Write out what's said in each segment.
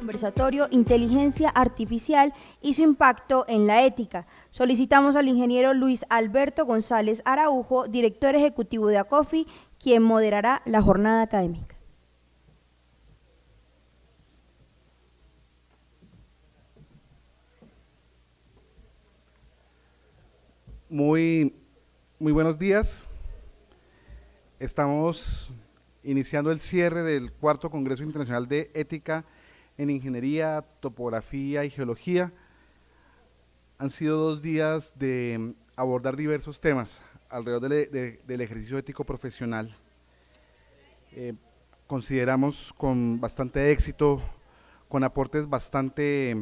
conversatorio Inteligencia Artificial y su impacto en la ética. Solicitamos al ingeniero Luis Alberto González Araujo, director ejecutivo de ACOFI, quien moderará la jornada académica. Muy buenos días. Estamos iniciando el cierre del cuarto Congreso Internacional de Ética en Ingeniería, Topografía y Geología. Han sido 2 días de abordar diversos temas alrededor del ejercicio ético profesional. Consideramos con bastante éxito, con aportes bastante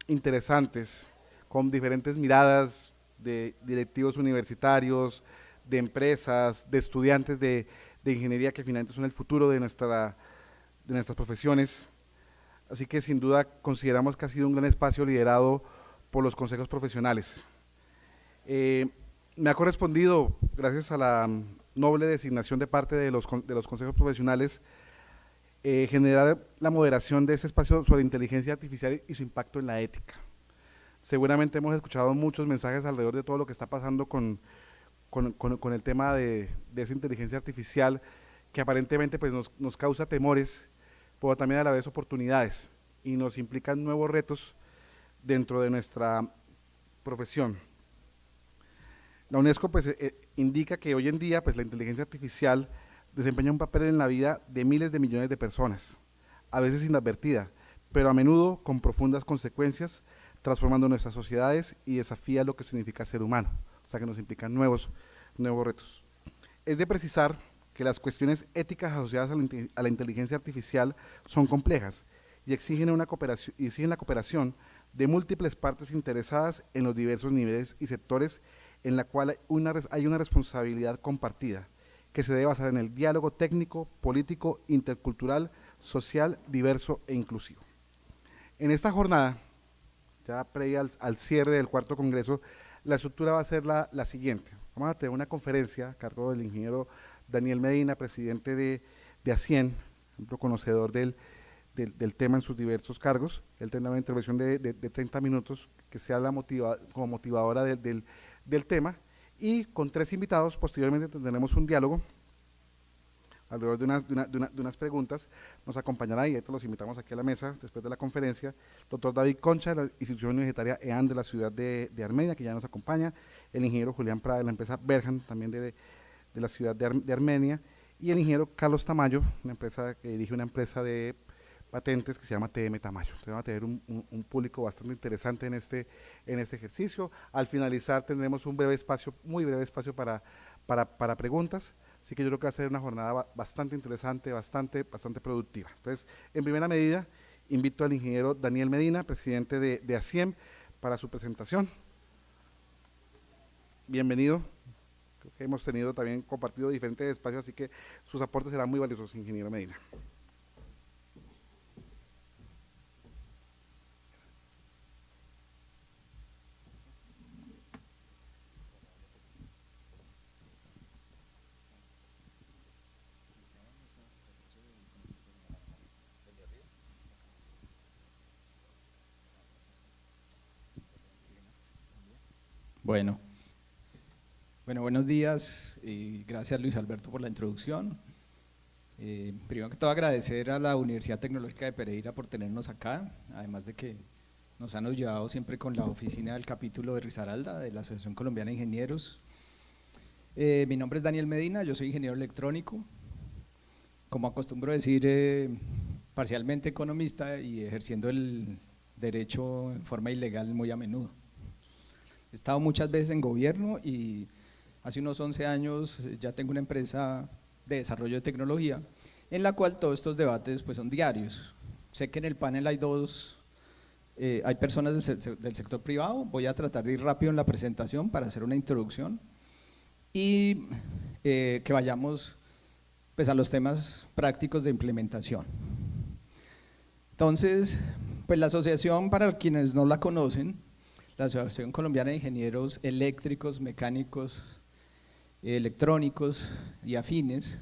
interesantes, con diferentes miradas de directivos universitarios, de empresas, de estudiantes de ingeniería que finalmente son el futuro de nuestras profesiones. Así que sin duda consideramos que ha sido un gran espacio liderado por los consejos profesionales. Me ha correspondido, gracias a la noble designación de parte de los consejos profesionales, generar la moderación de este espacio sobre inteligencia artificial y su impacto en la ética. Seguramente hemos escuchado muchos mensajes alrededor de todo lo que está pasando con el tema de esa inteligencia artificial que aparentemente pues, nos causa temores, pero también a la vez oportunidades y nos implican nuevos retos dentro de nuestra profesión. La UNESCO pues, indica que hoy en día pues, la inteligencia artificial desempeña un papel en la vida de miles de millones de personas, a veces inadvertida, pero a menudo con profundas consecuencias, transformando nuestras sociedades y desafía lo que significa ser humano, o sea que nos implican nuevos retos. Es de precisar que las cuestiones éticas asociadas a la inteligencia artificial son complejas y exigen la cooperación de múltiples partes interesadas en los diversos niveles y sectores en la cual hay una responsabilidad compartida que se debe basar en el diálogo técnico, político, intercultural, social, diverso e inclusivo. En esta jornada, ya previa al cierre del cuarto congreso, la estructura va a ser la siguiente. Vamos a tener una conferencia a cargo del ingeniero Daniel Medina, presidente de ASIEN, un conocedor del tema en sus diversos cargos. Él tendrá una intervención de 30 minutos que sea como motivadora del tema, y con 3 invitados posteriormente tendremos un diálogo alrededor de unas preguntas. Nos acompañará, y los invitamos aquí a la mesa después de la conferencia, el doctor David Concha, de la institución universitaria EAN de la ciudad de Armenia, que ya nos acompaña, el ingeniero Julián Prada, de la empresa Berhan, también de la ciudad de Armenia, y el ingeniero Carlos Tamayo, una empresa que dirige una empresa de patentes que se llama TM Tamayo. Entonces vamos a tener un público bastante interesante en este ejercicio. Al finalizar tendremos un muy breve espacio para preguntas. Así que yo creo que va a ser una jornada bastante interesante, bastante productiva. Entonces, en primera medida, invito al ingeniero Daniel Medina, presidente de ASIEM, para su presentación. Bienvenido. Creo que hemos también compartido diferentes espacios, así que sus aportes serán muy valiosos, ingeniero Medina. Bueno, buenos días y gracias Luis Alberto por la introducción. Primero que todo agradecer a la Universidad Tecnológica de Pereira por tenernos acá, además de que nos han ayudado siempre con la oficina del capítulo de Risaralda, de la Asociación Colombiana de Ingenieros. Mi nombre es Daniel Medina, yo soy ingeniero electrónico, como acostumbro decir, parcialmente economista y ejerciendo el derecho en forma ilegal muy a menudo. He estado muchas veces en gobierno y hace unos 11 años ya tengo una empresa de desarrollo de tecnología en la cual todos estos debates pues son diarios. Sé que en el panel hay hay personas del sector privado. Voy a tratar de ir rápido en la presentación para hacer una introducción y que vayamos pues a los temas prácticos de implementación. Entonces, pues la asociación, para quienes no la conocen, la Asociación Colombiana de Ingenieros Eléctricos, Mecánicos, Electrónicos y Afines,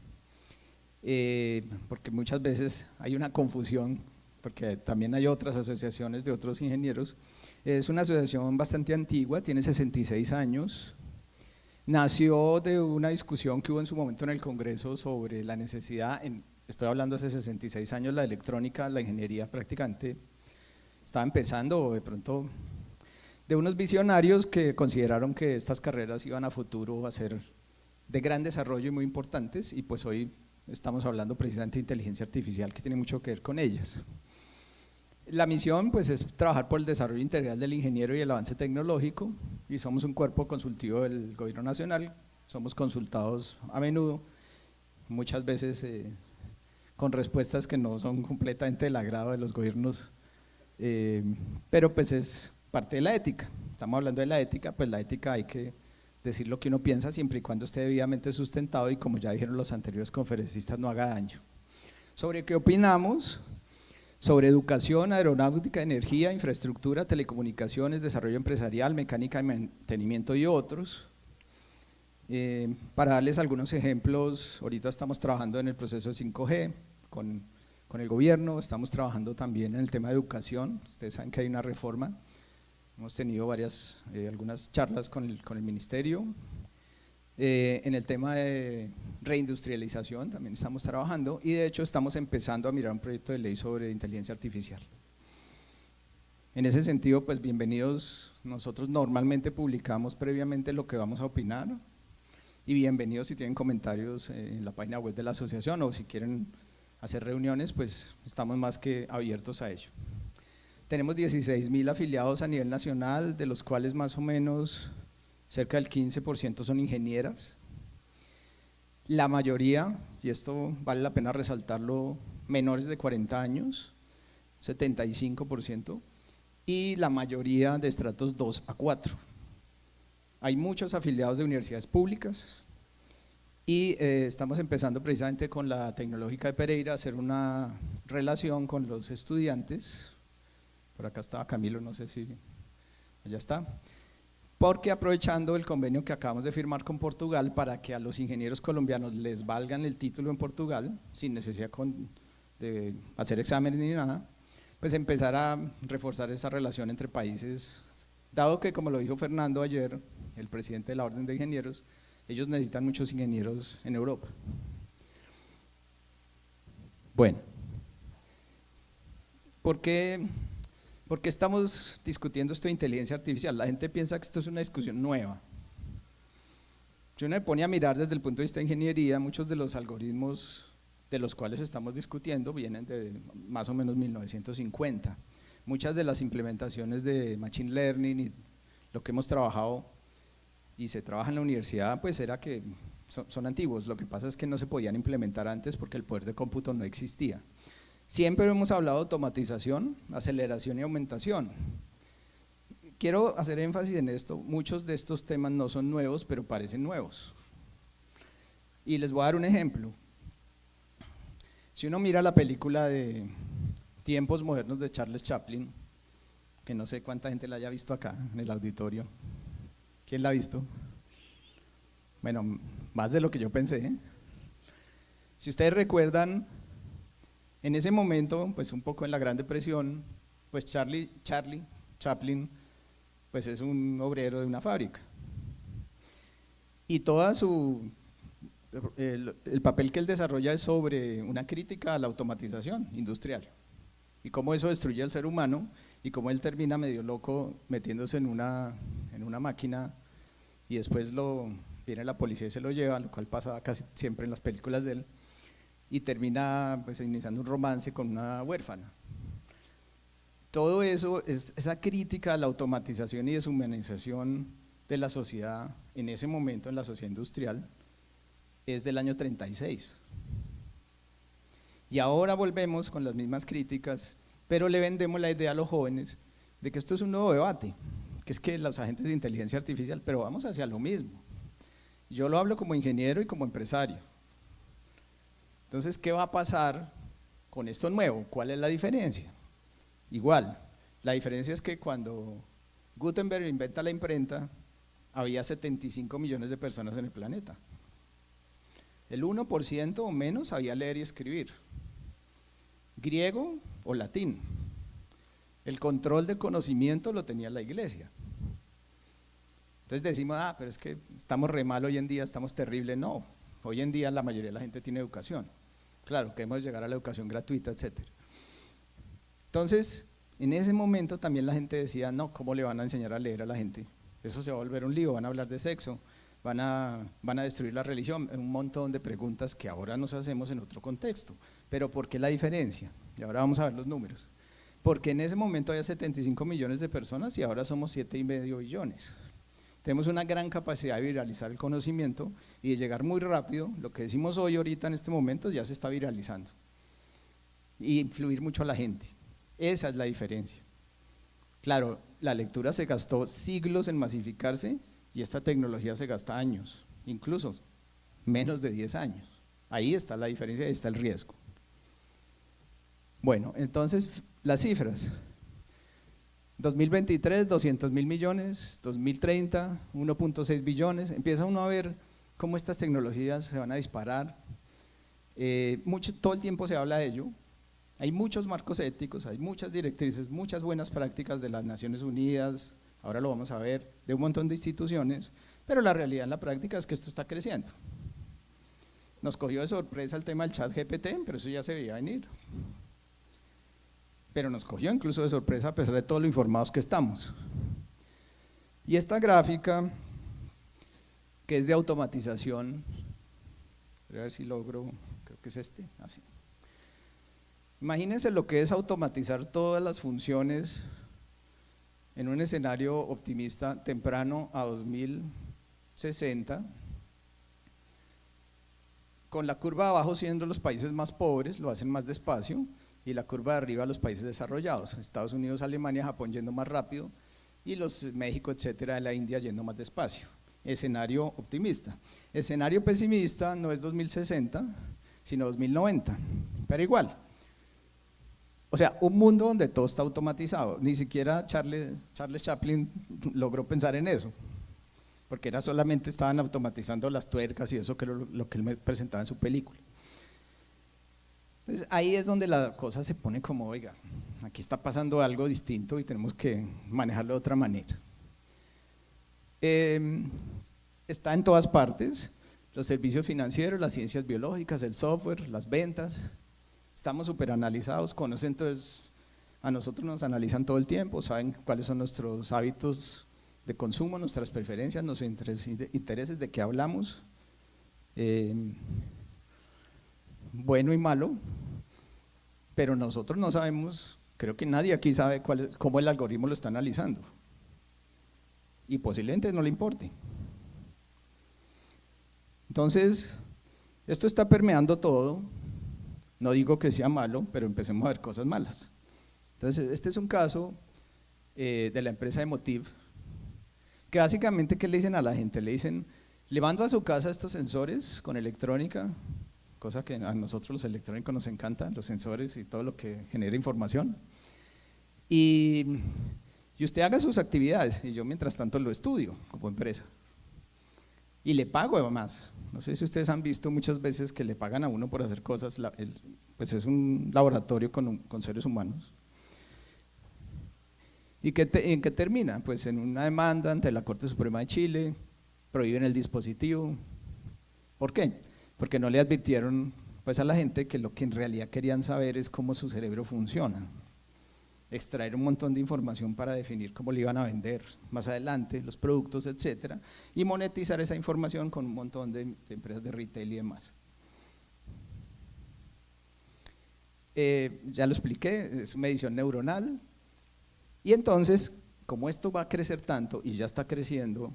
porque muchas veces hay una confusión porque también hay otras asociaciones de otros ingenieros. Es una asociación bastante antigua, tiene 66 años. Nació de una discusión que hubo en su momento en el Congreso sobre la necesidad, estoy hablando hace 66 años, la electrónica, la ingeniería prácticamente estaba empezando, o de pronto de unos visionarios que consideraron que estas carreras iban a futuro a ser de gran desarrollo y muy importantes, y pues hoy estamos hablando precisamente de inteligencia artificial, que tiene mucho que ver con ellas. La misión pues es trabajar por el desarrollo integral del ingeniero y el avance tecnológico, y somos un cuerpo consultivo del gobierno nacional, somos consultados a menudo, muchas veces con respuestas que no son completamente del agrado de los gobiernos, pero pues es parte de la ética. Estamos hablando de la ética, pues la ética hay que decir lo que uno piensa siempre y cuando esté debidamente sustentado y, como ya dijeron los anteriores conferencistas, no haga daño. ¿Sobre qué opinamos? Sobre educación, aeronáutica, energía, infraestructura, telecomunicaciones, desarrollo empresarial, mecánica y mantenimiento y otros. Para darles algunos ejemplos, ahorita estamos trabajando en el proceso de 5G con el gobierno, estamos trabajando también en el tema de educación, ustedes saben que hay una reforma, hemos tenido algunas charlas con el ministerio. En el tema de reindustrialización también estamos trabajando, y de hecho estamos empezando a mirar un proyecto de ley sobre inteligencia artificial. En ese sentido, pues bienvenidos, nosotros normalmente publicamos previamente lo que vamos a opinar, y bienvenidos si tienen comentarios en la página web de la asociación, o si quieren hacer reuniones, pues estamos más que abiertos a ello. Tenemos 16.000 afiliados a nivel nacional, de los cuales más o menos cerca del 15% son ingenieras. La mayoría, y esto vale la pena resaltarlo, menores de 40 años, 75%, y la mayoría de estratos 2 a 4. Hay muchos afiliados de universidades públicas, y estamos empezando precisamente con la Tecnológica de Pereira a hacer una relación con los estudiantes. Por acá estaba Camilo, no sé si allá está, porque aprovechando el convenio que acabamos de firmar con Portugal para que a los ingenieros colombianos les valgan el título en Portugal sin necesidad de hacer exámenes ni nada, pues empezar a reforzar esa relación entre países, dado que, como lo dijo Fernando ayer, el presidente de la Orden de Ingenieros, ellos necesitan muchos ingenieros en Europa. Bueno, ¿por qué estamos discutiendo esto de inteligencia artificial? La gente piensa que esto es una discusión nueva. Si uno me pone a mirar desde el punto de vista de ingeniería, muchos de los algoritmos de los cuales estamos discutiendo vienen de más o menos 1950. Muchas de las implementaciones de Machine Learning y lo que hemos trabajado y se trabaja en la universidad, pues era que son antiguos. Lo que pasa es que no se podían implementar antes porque el poder de cómputo no existía. Siempre hemos hablado de automatización, aceleración y aumentación. Quiero hacer énfasis en esto, muchos de estos temas no son nuevos, pero parecen nuevos. Y les voy a dar un ejemplo. Si uno mira la película de Tiempos Modernos de Charles Chaplin, que no sé cuánta gente la haya visto acá en el auditorio. ¿Quién la ha visto? Bueno, más de lo que yo pensé. Si ustedes recuerdan, en ese momento, pues un poco en la Gran Depresión, pues Charlie Chaplin, pues es un obrero de una fábrica. Y toda el papel que él desarrolla es sobre una crítica a la automatización industrial y cómo eso destruye al ser humano y cómo él termina medio loco metiéndose en una máquina y después viene la policía y se lo lleva, lo cual pasa casi siempre en las películas de él, y termina pues iniciando un romance con una huérfana. Todo eso, esa crítica a la automatización y deshumanización de la sociedad, en ese momento en la sociedad industrial, es del año 36. Y ahora volvemos con las mismas críticas, pero le vendemos la idea a los jóvenes de que esto es un nuevo debate, que es que los agentes de inteligencia artificial, pero vamos hacia lo mismo. Yo lo hablo como ingeniero y como empresario. Entonces, ¿qué va a pasar con esto nuevo? ¿Cuál es la diferencia? Igual, la diferencia es que cuando Gutenberg inventa la imprenta, había 75 millones de personas en el planeta. El 1% o menos sabía leer y escribir. griego o latín. El control del conocimiento lo tenía la iglesia. Entonces decimos, pero es que estamos re mal hoy en día, estamos terribles. No, hoy en día la mayoría de la gente tiene educación. Claro, queremos llegar a la educación gratuita, etcétera. Entonces, en ese momento también la gente decía, no, ¿cómo le van a enseñar a leer a la gente? Eso se va a volver un lío, van a hablar de sexo, van a destruir la religión, un montón de preguntas que ahora nos hacemos en otro contexto. Pero ¿por qué la diferencia? Y ahora vamos a ver los números. Porque en ese momento había 75 millones de personas y ahora somos 7,5 billones. Tenemos una gran capacidad de viralizar el conocimiento y de llegar muy rápido. Lo que decimos hoy, ahorita, en este momento, ya se está viralizando. Y influir mucho a la gente. Esa es la diferencia. Claro, la lectura se gastó siglos en masificarse y esta tecnología se gasta años, incluso menos de 10 años. Ahí está la diferencia, ahí está el riesgo. Bueno, entonces las cifras. 2023, 200.000 millones, 2030, 1.6 billones. Empieza uno a ver cómo estas tecnologías se van a disparar. Todo el tiempo se habla de ello. Hay muchos marcos éticos, hay muchas directrices, muchas buenas prácticas de las Naciones Unidas, ahora lo vamos a ver, de un montón de instituciones, pero la realidad en la práctica es que esto está creciendo. Nos cogió de sorpresa el tema del chat GPT, pero eso ya se veía venir. Pero nos cogió incluso de sorpresa a pesar de todo lo informados que estamos. Y esta gráfica, que es de automatización, voy a ver si logro, creo que es así. Imagínense lo que es automatizar todas las funciones en un escenario optimista temprano a 2060, con la curva de abajo siendo los países más pobres, lo hacen más despacio, y la curva de arriba los países desarrollados, Estados Unidos, Alemania, Japón yendo más rápido, y los México, etcétera, de la India yendo más despacio. Escenario optimista. Escenario pesimista no es 2060, sino 2090, pero igual. O sea, un mundo donde todo está automatizado, ni siquiera Charles Chaplin logró pensar en eso, porque era solamente estaban automatizando las tuercas y eso que era lo que él me presentaba en su película. Entonces ahí es donde la cosa se pone como, oiga, aquí está pasando algo distinto y tenemos que manejarlo de otra manera. Está en todas partes, los servicios financieros, las ciencias biológicas, el software, las ventas. Estamos súper analizados, conocen, entonces a nosotros nos analizan todo el tiempo, saben cuáles son nuestros hábitos de consumo, nuestras preferencias, nuestros intereses, de qué hablamos, bueno y malo, pero nosotros no sabemos, creo que nadie aquí sabe cómo el algoritmo lo está analizando y posiblemente no le importe. Entonces, esto está permeando todo. No digo que sea malo, pero empecemos a ver cosas malas. Entonces, este es un caso de la empresa Emotiv, que básicamente, ¿qué le dicen a la gente? Le dicen, le mando a su casa estos sensores con electrónica, cosa que a nosotros los electrónicos nos encantan, los sensores y todo lo que genera información, y usted haga sus actividades, y yo mientras tanto lo estudio como empresa. Y le pago además. No sé si ustedes han visto muchas veces que le pagan a uno por hacer cosas, pues es un laboratorio con seres humanos. ¿Y en qué termina? Pues en una demanda ante la Corte Suprema de Chile, prohíben el dispositivo. ¿Por qué? Porque no le advirtieron pues a la gente que lo que en realidad querían saber es cómo su cerebro funciona. Extraer un montón de información para definir cómo le iban a vender más adelante, los productos, etcétera, y monetizar esa información con un montón de empresas de retail y demás. Ya lo expliqué, es medición neuronal, y entonces, como esto va a crecer tanto y ya está creciendo,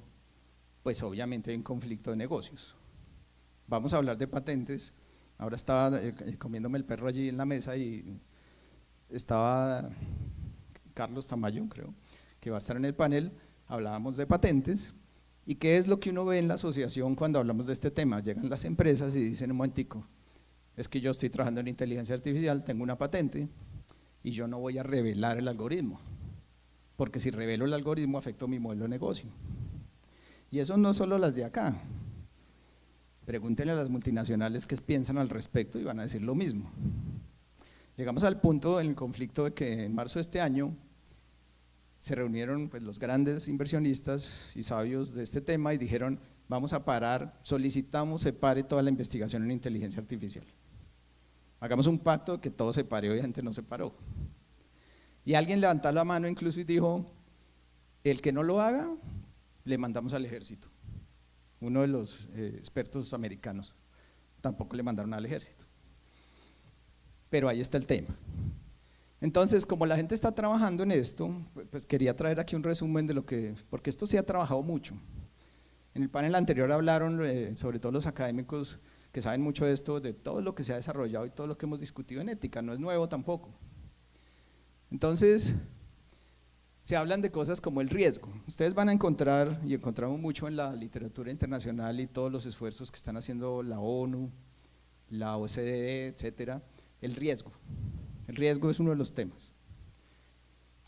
pues obviamente hay un conflicto de negocios. Vamos a hablar de patentes. Ahora estaba comiéndome el perro allí en la mesa y estaba Carlos Tamayo, creo, que va a estar en el panel. Hablábamos de patentes y qué es lo que uno ve en la asociación cuando hablamos de este tema. Llegan las empresas y dicen, un momentico, es que yo estoy trabajando en inteligencia artificial, tengo una patente y yo no voy a revelar el algoritmo, porque si revelo el algoritmo afecto mi modelo de negocio. Y eso no solo las de acá. Pregúntenle a las multinacionales qué piensan al respecto y van a decir lo mismo. Llegamos al punto en el conflicto de que en marzo de este año se reunieron pues, los grandes inversionistas y sabios de este tema y dijeron, vamos a parar, solicitamos se pare toda la investigación en inteligencia artificial. Hagamos un pacto que todo se pare, obviamente no se paró. Y alguien levantó la mano incluso y dijo, el que no lo haga, le mandamos al ejército. Uno de los expertos americanos, tampoco le mandaron al ejército. Pero ahí está el tema. Entonces, como la gente está trabajando en esto, pues quería traer aquí un resumen de lo que, porque esto se ha trabajado mucho. En el panel anterior hablaron, sobre todo los académicos que saben mucho de esto, de todo lo que se ha desarrollado y todo lo que hemos discutido en ética, no es nuevo tampoco. Entonces, se hablan de cosas como el riesgo. Ustedes van a encontrar, y encontramos mucho en la literatura internacional y todos los esfuerzos que están haciendo la ONU, la OCDE, etcétera, el riesgo. El riesgo es uno de los temas.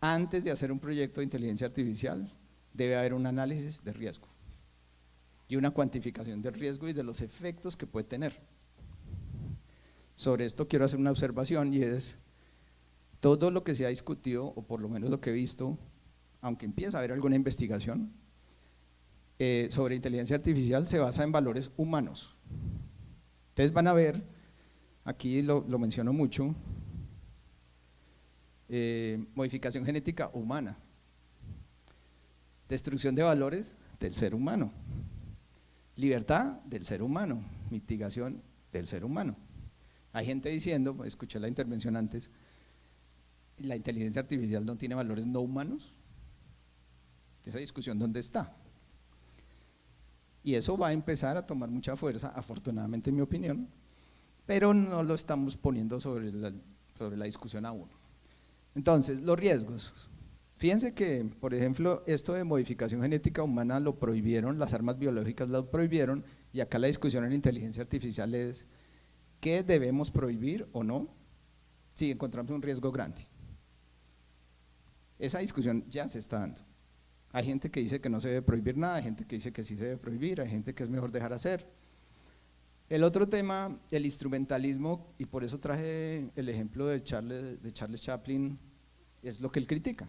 Antes de hacer un proyecto de inteligencia artificial, debe haber un análisis de riesgo y una cuantificación del riesgo y de los efectos que puede tener. Sobre esto quiero hacer una observación y es, todo lo que se ha discutido, o por lo menos lo que he visto, aunque empieza a haber alguna investigación, sobre inteligencia artificial se basa en valores humanos. Ustedes van a ver, aquí lo menciono mucho, modificación genética humana, destrucción de valores del ser humano, libertad del ser humano, mitigación del ser humano. Hay gente diciendo, escuché la intervención antes, la inteligencia artificial no tiene valores no humanos. Esa discusión, ¿dónde está? Y eso va a empezar a tomar mucha fuerza, afortunadamente en mi opinión, pero no lo estamos poniendo sobre la discusión aún. Entonces, los riesgos. Fíjense que, por ejemplo, esto de modificación genética humana lo prohibieron, las armas biológicas lo prohibieron, y acá la discusión en inteligencia artificial es ¿qué debemos prohibir o no si encontramos un riesgo grande? Esa discusión ya se está dando. Hay gente que dice que no se debe prohibir nada, hay gente que dice que sí se debe prohibir, hay gente que es mejor dejar hacer. El otro tema, el instrumentalismo, y por eso traje el ejemplo de Charles Chaplin, es lo que él critica.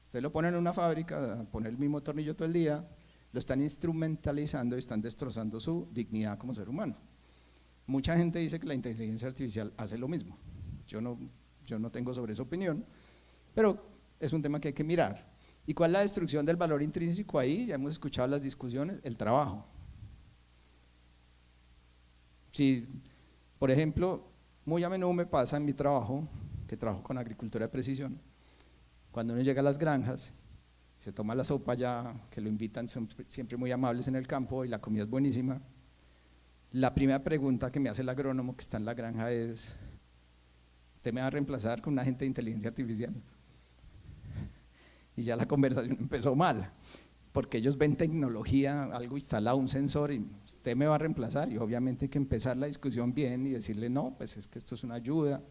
Usted lo pone en una fábrica, a poner el mismo tornillo todo el día, lo están instrumentalizando y están destrozando su dignidad como ser humano. Mucha gente dice que la inteligencia artificial hace lo mismo. Yo no tengo sobre esa opinión, pero es un tema que hay que mirar. ¿Y cuál es la destrucción del valor intrínseco ahí? Ya hemos escuchado las discusiones, el trabajo. Si, por ejemplo, muy a menudo me pasa en mi trabajo, que trabajo con agricultura de precisión, cuando uno llega a las granjas, se toma la sopa ya, que lo invitan, son siempre muy amables en el campo y la comida es buenísima. La primera pregunta que me hace el agrónomo que está en la granja es, ¿usted me va a reemplazar con un agente de inteligencia artificial? Y ya la conversación empezó mal, porque ellos ven tecnología, algo instalado, un sensor, y usted me va a reemplazar, y obviamente hay que empezar la discusión bien y decirle, no, pues es que esto es una ayuda,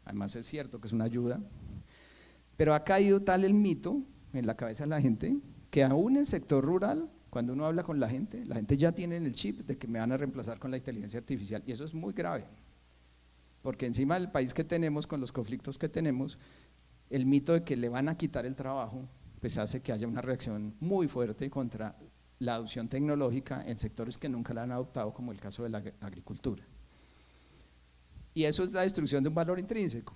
además es cierto que es una ayuda, pero ha caído tal el mito en la cabeza de la gente, que aún en el sector rural, cuando uno habla con la gente ya tiene el chip de que me van a reemplazar con la inteligencia artificial, y eso es muy grave, porque encima del país que tenemos, con los conflictos que tenemos, el mito de que le van a quitar el trabajo, pues hace que haya una reacción muy fuerte contra la adopción tecnológica en sectores que nunca la han adoptado, como el caso de la agricultura. Y eso es la destrucción de un valor intrínseco.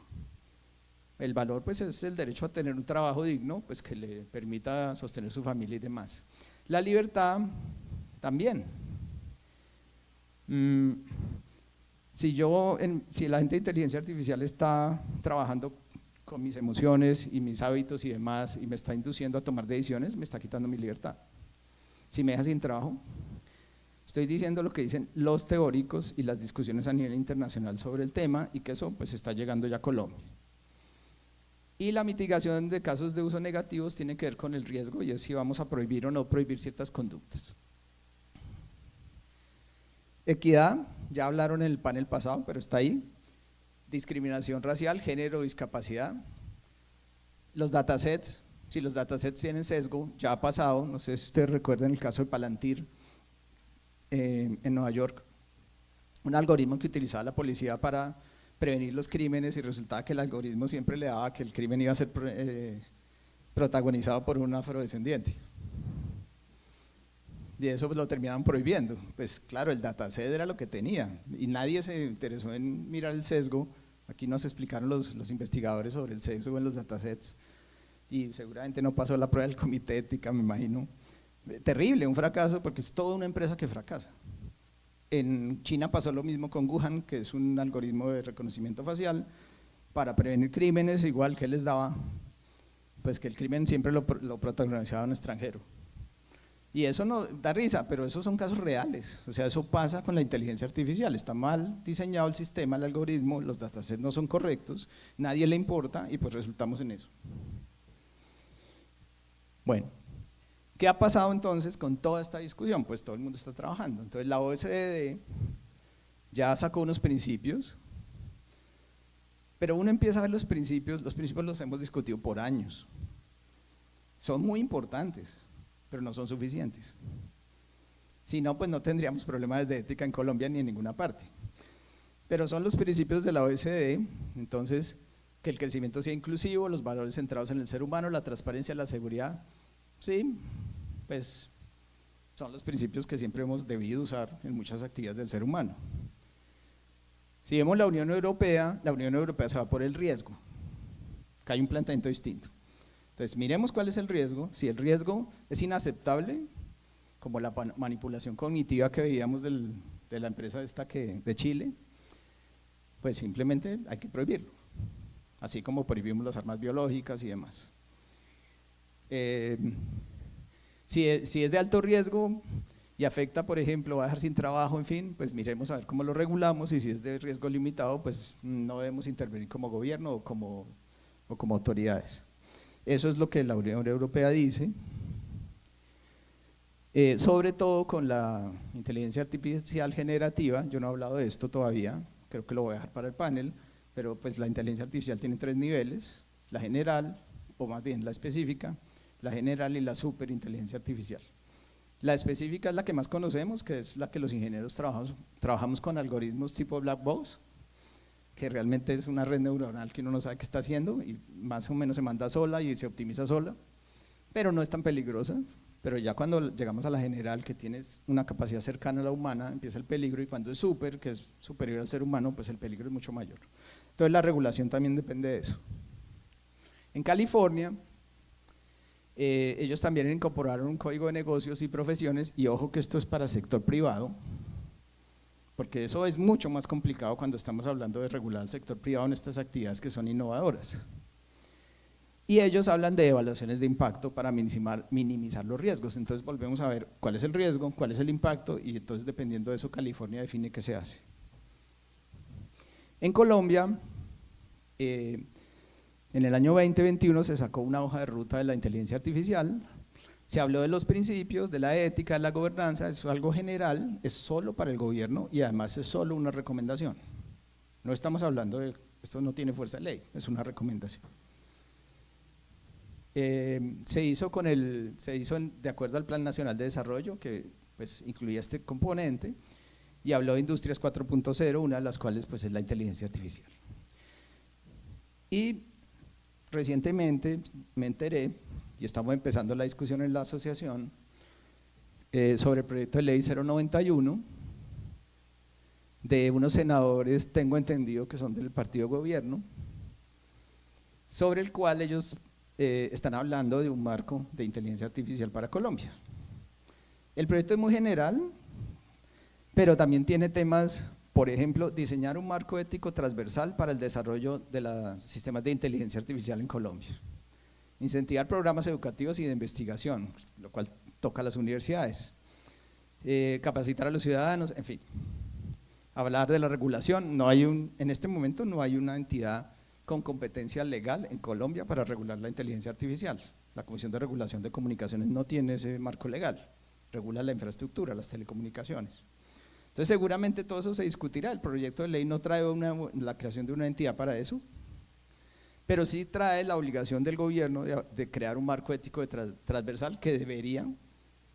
El valor pues es el derecho a tener un trabajo digno, pues que le permita sostener su familia y demás. La libertad también. Si la gente de inteligencia artificial está trabajando con mis emociones y mis hábitos y demás, y me está induciendo a tomar decisiones, me está quitando mi libertad. Si me deja sin trabajo, estoy diciendo lo que dicen los teóricos y las discusiones a nivel internacional sobre el tema, y que eso pues está llegando ya a Colombia. Y la mitigación de casos de uso negativos tiene que ver con el riesgo, y es si vamos a prohibir o no prohibir ciertas conductas. Equidad, ya hablaron en el panel pasado, pero está ahí. Discriminación racial, género, discapacidad. Los datasets, si los datasets tienen sesgo, ya ha pasado, no sé si ustedes recuerdan el caso de Palantir en Nueva York, un algoritmo que utilizaba la policía para prevenir los crímenes y resultaba que el algoritmo siempre le daba que el crimen iba a ser protagonizado por un afrodescendiente. Y eso pues, lo terminaron prohibiendo. Pues claro, el dataset era lo que tenía y nadie se interesó en mirar el sesgo. Aquí nos explicaron los investigadores sobre el sesgo en los datasets y seguramente no pasó la prueba del comité de ética, me imagino. Terrible, un fracaso porque es toda una empresa que fracasa. En China pasó lo mismo con Wuhan, que es un algoritmo de reconocimiento facial para prevenir crímenes, igual que les daba, pues que el crimen siempre lo protagonizaba un extranjero. Y eso no da risa, pero esos son casos reales, o sea, eso pasa con la inteligencia artificial, está mal diseñado el sistema, el algoritmo, los datasets no son correctos, nadie le importa y pues resultamos en eso. Bueno, ¿qué ha pasado entonces con toda esta discusión? Pues todo el mundo está trabajando, entonces la OCDE ya sacó unos principios, pero uno empieza a ver los principios los hemos discutido por años, son muy importantes, pero no son suficientes. Si no, pues no tendríamos problemas de ética en Colombia ni en ninguna parte. Pero son los principios de la OCDE, entonces, que el crecimiento sea inclusivo, los valores centrados en el ser humano, la transparencia, la seguridad, sí, pues son los principios que siempre hemos debido usar en muchas actividades del ser humano. Si vemos la Unión Europea se va por el riesgo, que hay un planteamiento distinto. Entonces, miremos cuál es el riesgo. Si el riesgo es inaceptable, como la manipulación cognitiva que veíamos de la empresa de Chile, pues simplemente hay que prohibirlo, así como prohibimos las armas biológicas y demás. Si es de alto riesgo y afecta, por ejemplo, va a dejar sin trabajo, en fin, pues miremos a ver cómo lo regulamos, y si es de riesgo limitado, pues no debemos intervenir como gobierno o como autoridades. Eso es lo que la Unión Europea dice, sobre todo con la inteligencia artificial generativa. Yo no he hablado de esto todavía, creo que lo voy a dejar para el panel, pero pues la inteligencia artificial tiene 3 niveles, la general, o más bien la específica, la general y la superinteligencia artificial. La específica es la que más conocemos, que es la que los ingenieros trabajamos con algoritmos tipo black box, que realmente es una red neuronal que uno no sabe qué está haciendo y más o menos se manda sola y se optimiza sola, pero no es tan peligrosa. Pero ya cuando llegamos a la general, que tienes una capacidad cercana a la humana, empieza el peligro, y cuando es super, que es superior al ser humano, pues el peligro es mucho mayor. Entonces la regulación también depende de eso. En California, ellos también incorporaron un código de negocios y profesiones, y ojo que esto es para sector privado, porque eso es mucho más complicado cuando estamos hablando de regular el sector privado en estas actividades que son innovadoras. Y ellos hablan de evaluaciones de impacto para minimizar los riesgos. Entonces volvemos a ver cuál es el riesgo, cuál es el impacto, y entonces dependiendo de eso California define qué se hace. En Colombia, en el año 2021 se sacó una hoja de ruta de la inteligencia artificial, se habló de los principios, de la ética, de la gobernanza, es algo general, es solo para el gobierno y además es solo una recomendación. No estamos hablando de, esto no tiene fuerza de ley, es una recomendación. Se hizo de acuerdo al Plan Nacional de Desarrollo, que pues incluía este componente, y habló de Industrias 4.0, una de las cuales pues es la inteligencia artificial. Y recientemente me enteré, y estamos empezando la discusión en la asociación, sobre el proyecto de ley 091, de unos senadores, tengo entendido que son del partido gobierno, sobre el cual ellos están hablando de un marco de inteligencia artificial para Colombia. El proyecto es muy general, pero también tiene temas, por ejemplo, diseñar un marco ético transversal para el desarrollo de los sistemas de inteligencia artificial en Colombia, incentivar programas educativos y de investigación, lo cual toca a las universidades, capacitar a los ciudadanos, en fin, hablar de la regulación. En este momento no hay una entidad con competencia legal en Colombia para regular la inteligencia artificial. La Comisión de Regulación de Comunicaciones no tiene ese marco legal, regula la infraestructura, las telecomunicaciones. Entonces seguramente todo eso se discutirá. El proyecto de ley no trae la creación de una entidad para eso, pero sí trae la obligación del gobierno de crear un marco ético transversal que debería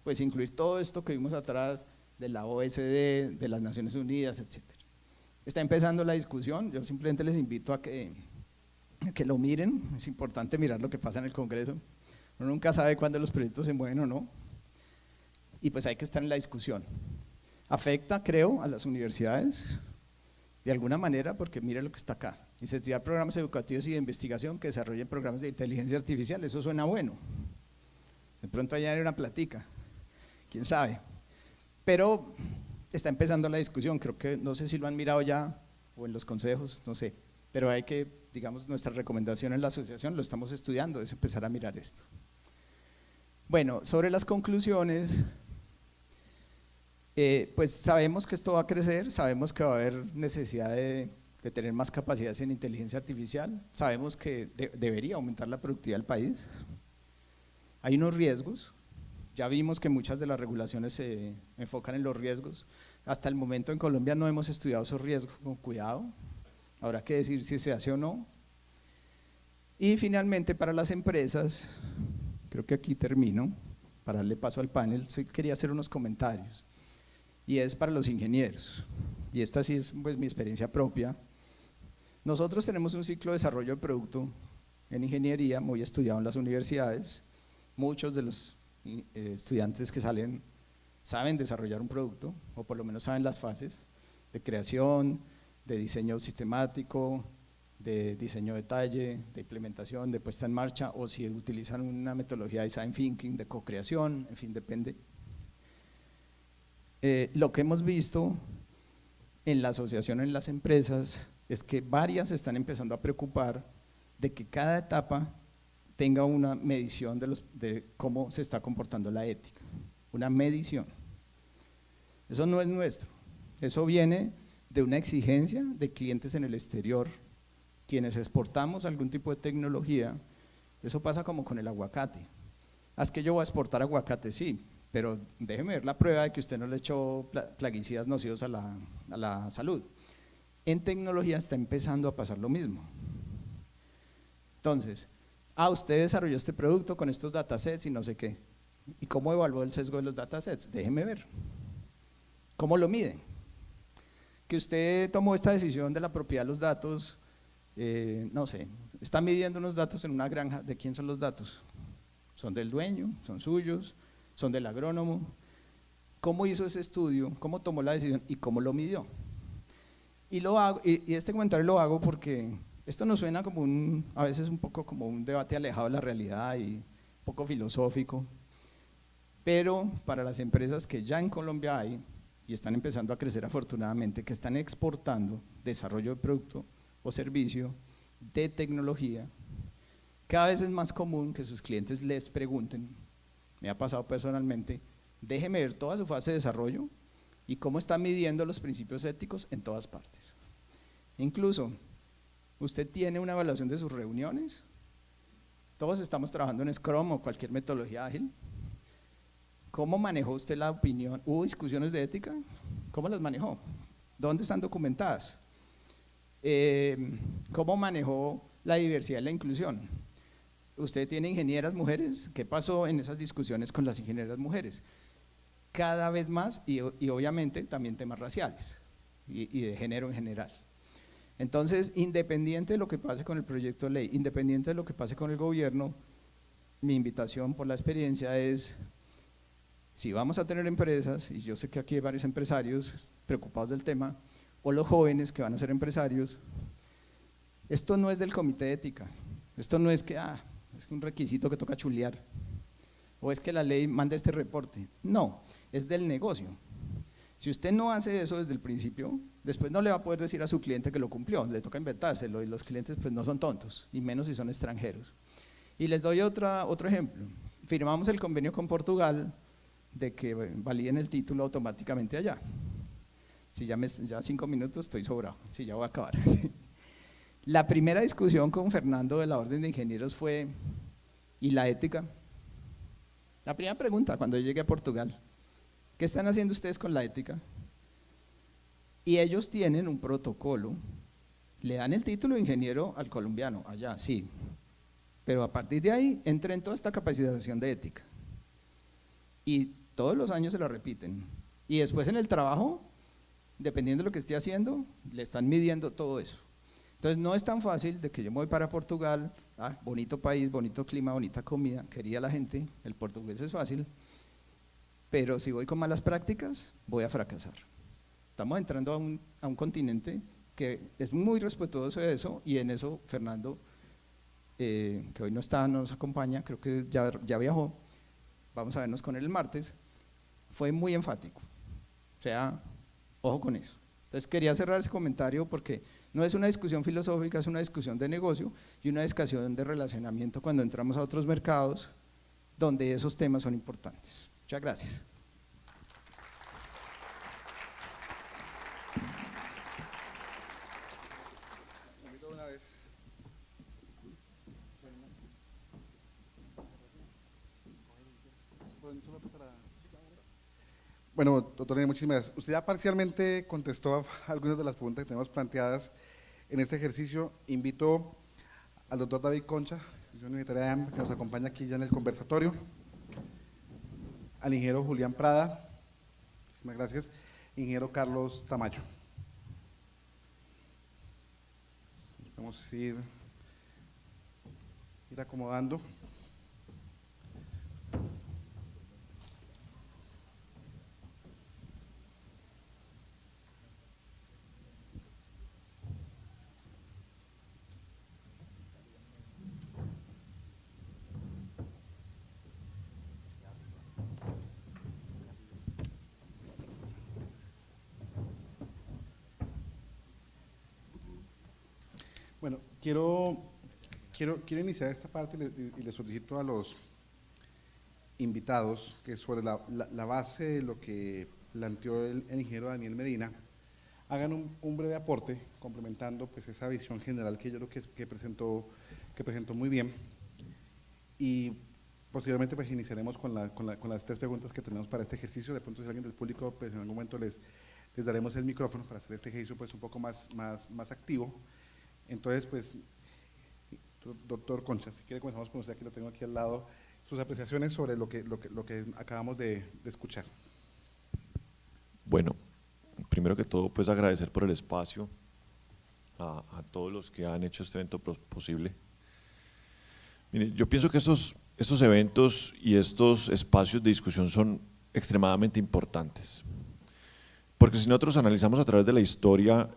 pues incluir todo esto que vimos atrás de la OECD, de las Naciones Unidas, etcétera. Está empezando la discusión, yo simplemente les invito a que lo miren, es importante mirar lo que pasa en el Congreso, uno nunca sabe cuándo los proyectos se mueven o no, y pues hay que estar en la discusión. Afecta, creo, a las universidades, de alguna manera, porque mire lo que está acá, incentivar programas educativos y de investigación que desarrollen programas de inteligencia artificial, eso suena bueno, de pronto allá hay una platica, quién sabe, pero está empezando la discusión, creo que, no sé si lo han mirado ya, o en los consejos, no sé, pero hay que, digamos, nuestra recomendación en la asociación, lo estamos estudiando, es empezar a mirar esto. Bueno, sobre las conclusiones, pues sabemos que esto va a crecer, sabemos que va a haber necesidad de tener más capacidades en inteligencia artificial, sabemos que debería aumentar la productividad del país, hay unos riesgos, ya vimos que muchas de las regulaciones se enfocan en los riesgos, hasta el momento en Colombia no hemos estudiado esos riesgos con cuidado, habrá que decir si se hace o no. Y finalmente para las empresas, creo que aquí termino, para darle paso al panel, quería hacer unos comentarios, y es para los ingenieros, y esta sí es pues mi experiencia propia. Nosotros tenemos un ciclo de desarrollo de producto en ingeniería muy estudiado en las universidades, muchos de los estudiantes que salen saben desarrollar un producto, o por lo menos saben las fases de creación, de diseño sistemático, de diseño detalle, de implementación, de puesta en marcha, o si utilizan una metodología de design thinking, de co-creación, en fin, depende. Lo que hemos visto en la asociación, en las empresas, es que varias están empezando a preocupar de que cada etapa tenga una medición de cómo se está comportando la ética, una medición. Eso no es nuestro, eso viene de una exigencia de clientes en el exterior, quienes exportamos algún tipo de tecnología. Eso pasa como con el aguacate. Es que yo voy a exportar aguacate, sí, pero déjeme ver la prueba de que usted no le echó plaguicidas nocivos a la salud. En tecnología está empezando a pasar lo mismo. Entonces, usted desarrolló este producto con estos datasets y no sé qué. ¿Y cómo evaluó el sesgo de los datasets? Déjeme ver. ¿Cómo lo mide? Que usted tomó esta decisión de la propiedad de los datos, no sé, está midiendo unos datos en una granja. ¿De quién son los datos? ¿Son del dueño? ¿Son suyos? ¿Son del agrónomo? ¿Cómo hizo ese estudio? ¿Cómo tomó la decisión? ¿Y cómo lo midió? Y lo hago, y este comentario lo hago porque esto nos suena como a veces un poco como un debate alejado de la realidad y un poco filosófico, pero para las empresas que ya en Colombia hay y están empezando a crecer afortunadamente, que están exportando desarrollo de producto o servicio de tecnología, cada vez es más común que sus clientes les pregunten, me ha pasado personalmente, déjeme ver toda su fase de desarrollo y cómo está midiendo los principios éticos en todas partes. Incluso, usted tiene una evaluación de sus reuniones, todos estamos trabajando en Scrum o cualquier metodología ágil. ¿Cómo manejó usted la opinión? ¿Hubo discusiones de ética? ¿Cómo las manejó? ¿Dónde están documentadas? ¿Cómo manejó la diversidad y la inclusión? ¿Usted tiene ingenieras mujeres? ¿Qué pasó en esas discusiones con las ingenieras mujeres? Cada vez más, y obviamente también temas raciales y de género en general. Entonces, independiente de lo que pase con el proyecto de ley, independiente de lo que pase con el gobierno, mi invitación por la experiencia es, si vamos a tener empresas, y yo sé que aquí hay varios empresarios preocupados del tema, o los jóvenes que van a ser empresarios, esto no es del comité de ética, esto no es que, es un requisito que toca chulear, o es que la ley manda este reporte, no, es del negocio. Si usted no hace eso desde el principio, después no le va a poder decir a su cliente que lo cumplió, le toca inventárselo, y los clientes pues no son tontos, y menos si son extranjeros. Y les doy otro ejemplo, firmamos el convenio con Portugal de que validen el título automáticamente allá. Si ya 5 minutos estoy sobrado, si ya voy a acabar. La primera discusión con Fernando de la Orden de Ingenieros fue, ¿y la ética? La primera pregunta cuando yo llegué a Portugal, ¿qué están haciendo ustedes con la ética? Y ellos tienen un protocolo, le dan el título de ingeniero al colombiano, allá, sí, pero a partir de ahí entra en toda esta capacitación de ética. Y todos los años se lo repiten. Y después en el trabajo, dependiendo de lo que esté haciendo, le están midiendo todo eso. Entonces no es tan fácil de que yo me voy para Portugal, bonito país, bonito clima, bonita comida, quería la gente, el portugués es fácil, pero si voy con malas prácticas, voy a fracasar. Estamos entrando a un continente que es muy respetuoso de eso, y en eso Fernando, que hoy no está, no nos acompaña, creo que ya viajó, vamos a vernos con él el martes, fue muy enfático, o sea, ojo con eso. Entonces quería cerrar ese comentario porque no es una discusión filosófica, es una discusión de negocio y una discusión de relacionamiento cuando entramos a otros mercados donde esos temas son importantes. Muchas gracias. Bueno, doctor Daniel, muchísimas gracias. Usted ya parcialmente contestó a algunas de las preguntas que tenemos planteadas en este ejercicio. Invito al doctor David Concha, institución universitaria de AMB, que nos acompaña aquí ya en el conversatorio, al ingeniero Julián Prada, muchísimas gracias, ingeniero Carlos Tamayo. Vamos a ir acomodando. Bueno, quiero iniciar esta parte y le solicito a los invitados que sobre la base de lo que planteó el ingeniero Daniel Medina, hagan un breve aporte complementando pues esa visión general que yo creo que presentó muy bien, y posteriormente pues iniciaremos con las 3 preguntas que tenemos para este ejercicio. De pronto si alguien del público pues en algún momento les daremos el micrófono para hacer este ejercicio pues un poco más activo. Entonces, pues, doctor Concha, si quiere comenzamos con usted, aquí lo tengo aquí al lado, sus apreciaciones sobre lo que acabamos de escuchar. Bueno, primero que todo, pues agradecer por el espacio a todos los que han hecho este evento posible. Mire, yo pienso que estos eventos y estos espacios de discusión son extremadamente importantes. Porque si nosotros analizamos a través de la historia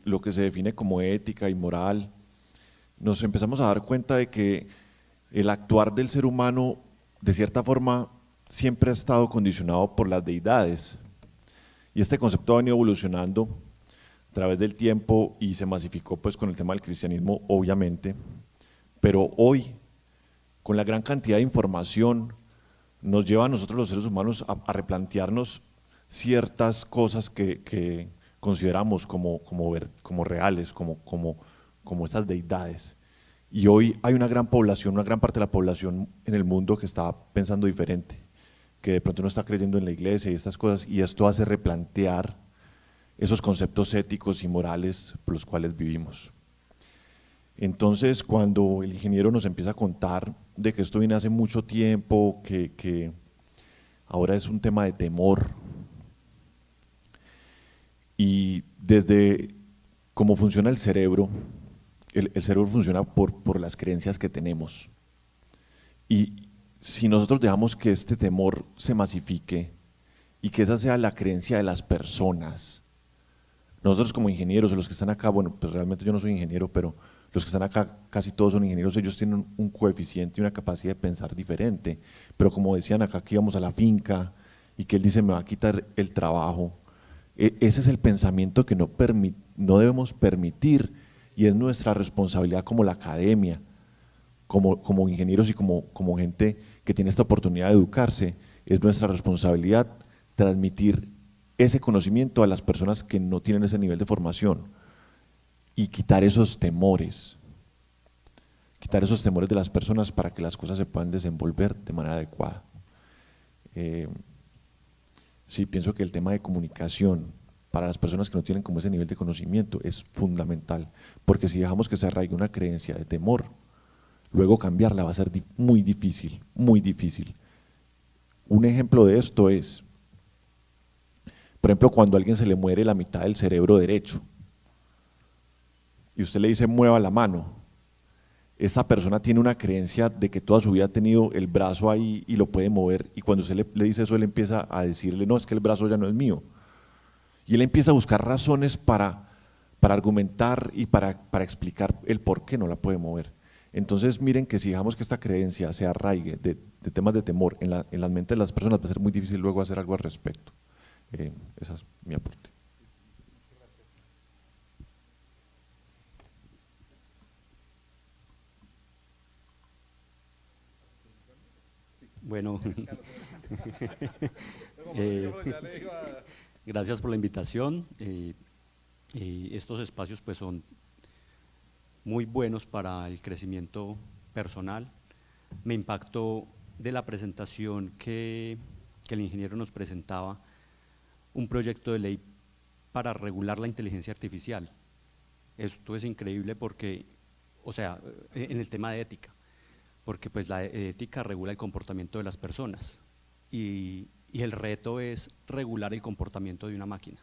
lo que se define como ética y moral, nos empezamos a dar cuenta de que el actuar del ser humano, de cierta forma, siempre ha estado condicionado por las deidades. Y este concepto ha venido evolucionando a través del tiempo y se masificó pues con el tema del cristianismo, obviamente. Pero hoy, con la gran cantidad de información, nos lleva a nosotros los seres humanos a replantearnos ciertas cosas que consideramos como reales, como esas deidades. Y hoy hay una gran población, una gran parte de la población en el mundo que está pensando diferente, que de pronto no está creyendo en la iglesia y estas cosas, y esto hace replantear esos conceptos éticos y morales por los cuales vivimos. Entonces, cuando el ingeniero nos empieza a contar de que esto viene hace mucho tiempo, que ahora es un tema de temor, y desde cómo funciona el cerebro, el cerebro funciona por las creencias que tenemos. Y si nosotros dejamos que este temor se masifique y que esa sea la creencia de las personas, nosotros como ingenieros, los que están acá, bueno, pues realmente yo no soy ingeniero, pero los que están acá casi todos son ingenieros, ellos tienen un coeficiente y una capacidad de pensar diferente, pero como decían acá que íbamos a la finca y que él dice me va a quitar el trabajo, ese es el pensamiento que no debemos permitir, y es nuestra responsabilidad como la academia, como ingenieros y como gente que tiene esta oportunidad de educarse, es nuestra responsabilidad transmitir ese conocimiento a las personas que no tienen ese nivel de formación y quitar esos temores de las personas para que las cosas se puedan desenvolver de manera adecuada. Sí, pienso que el tema de comunicación para las personas que no tienen como ese nivel de conocimiento es fundamental, porque si dejamos que se arraigue una creencia de temor, luego cambiarla va a ser muy difícil, muy difícil. Un ejemplo de esto es, Por ejemplo, cuando a alguien se le muere la mitad del cerebro derecho y usted le dice mueva la mano, esta persona tiene una creencia de que toda su vida ha tenido el brazo ahí y lo puede mover, y cuando usted le dice eso, él empieza a decirle, no, es que el brazo ya no es mío. Y él empieza a buscar razones para argumentar y para explicar el por qué no la puede mover. Entonces miren que si dejamos que esta creencia se arraigue de temas de temor en las mentes de las personas, va a ser muy difícil luego hacer algo al respecto. Ese es mi aporte. Bueno, gracias por la invitación. Estos espacios pues son muy buenos para el crecimiento personal. Me impactó de la presentación que el ingeniero nos presentaba un proyecto de ley para regular la inteligencia artificial. Esto es increíble porque, o sea, en el tema de ética, porque pues la ética regula el comportamiento de las personas y el reto es regular el comportamiento de una máquina.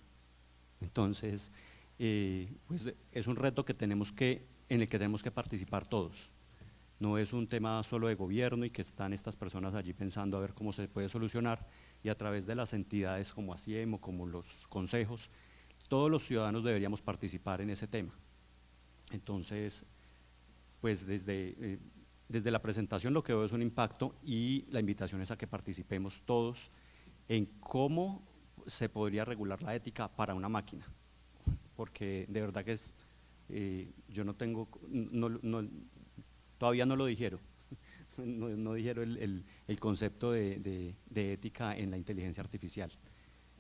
Entonces, pues es un reto en el que tenemos que participar todos. No es un tema solo de gobierno y que están estas personas allí pensando a ver cómo se puede solucionar, y a través de las entidades como ASIEM o como los consejos, todos los ciudadanos deberíamos participar en ese tema. Entonces, pues desde la presentación lo que veo es un impacto, y la invitación es a que participemos todos en cómo se podría regular la ética para una máquina, porque de verdad que es, yo no tengo, todavía no lo dijeron, no dijeron el concepto de ética en la inteligencia artificial.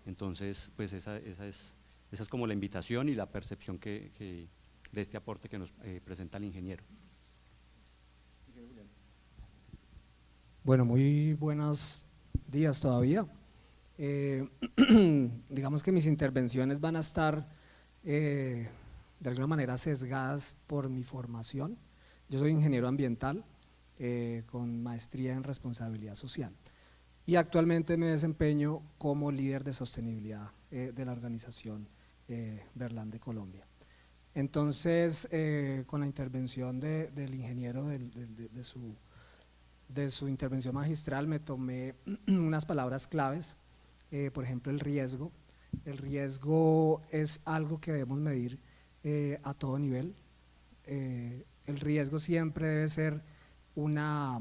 Entonces, pues esa es como la invitación y la percepción de este aporte que nos presenta el ingeniero. Bueno, muy buenos días todavía. Digamos que mis intervenciones van a estar de alguna manera sesgadas por mi formación. Yo soy ingeniero ambiental con maestría en responsabilidad social y actualmente me desempeño como líder de sostenibilidad de la organización Berlán de Colombia. Entonces, con la intervención del ingeniero de su intervención magistral, me tomé unas palabras claves, por ejemplo el riesgo. El riesgo es algo que debemos medir a todo nivel. El riesgo siempre debe ser una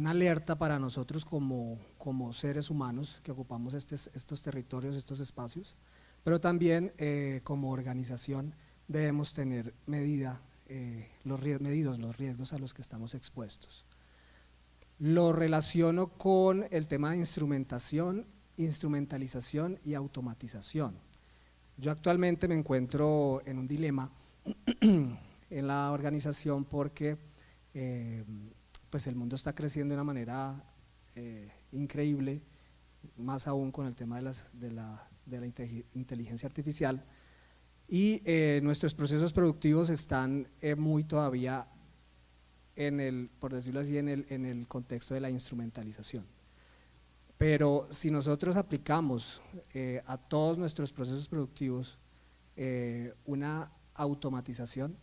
alerta para nosotros como seres humanos que ocupamos estos territorios, estos espacios, pero también como organización debemos tener medidos los riesgos a los que estamos expuestos. Lo relaciono con el tema de instrumentalización y automatización. Yo actualmente me encuentro en un dilema en la organización porque pues el mundo está creciendo de una manera increíble, más aún con el tema de la inteligencia artificial, y nuestros procesos productivos están muy todavía por decirlo así, en el contexto de la instrumentalización. Pero si nosotros aplicamos a todos nuestros procesos productivos una automatización,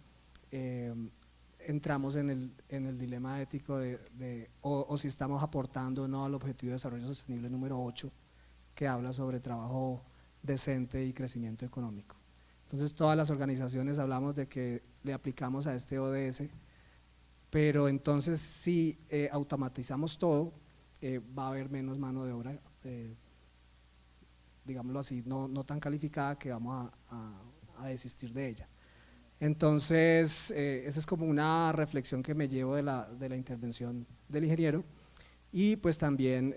entramos en el dilema ético o si estamos aportando o no al Objetivo de Desarrollo Sostenible número 8, que habla sobre trabajo decente y crecimiento económico. Entonces todas las organizaciones hablamos de que le aplicamos a este ODS, pero entonces si automatizamos todo, va a haber menos mano de obra, digámoslo así, no tan calificada, que vamos a desistir de ella. Entonces, esa es como una reflexión que me llevo de la intervención del ingeniero. Y pues también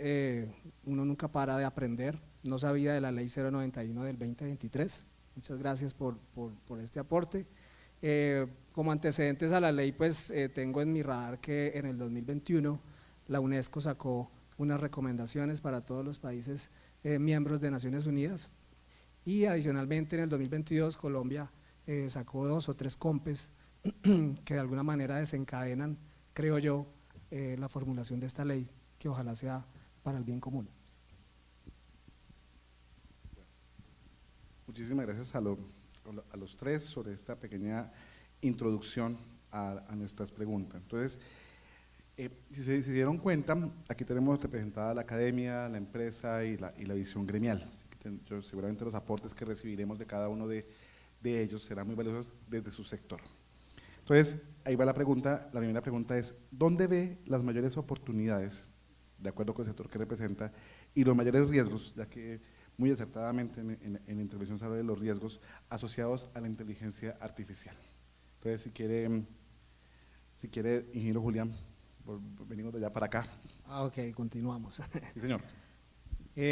uno nunca para de aprender. No sabía de la ley 091 del 2023. Muchas gracias por este aporte. Como antecedentes a la ley, pues tengo en mi radar que en el 2021 la UNESCO sacó unas recomendaciones para todos los países miembros de Naciones Unidas, y adicionalmente en el 2022 Colombia sacó 2 o 3 COMPES que de alguna manera desencadenan, creo yo, la formulación de esta ley, que ojalá sea para el bien común. Muchísimas gracias a los tres sobre esta pequeña introducción a nuestras preguntas. Entonces, si se dieron cuenta, aquí tenemos representada la academia, la empresa y la visión gremial. Así que seguramente los aportes que recibiremos de cada uno de ellos serán muy valiosos desde su sector. Entonces, ahí va la pregunta. La primera pregunta es, ¿dónde ve las mayores oportunidades, de acuerdo con el sector que representa, y los mayores riesgos, ya que muy acertadamente en la intervención se habla de los riesgos asociados a la inteligencia artificial? Entonces, si quiere, ingeniero Julián, venimos de allá para acá. Ok, continuamos. Sí, señor.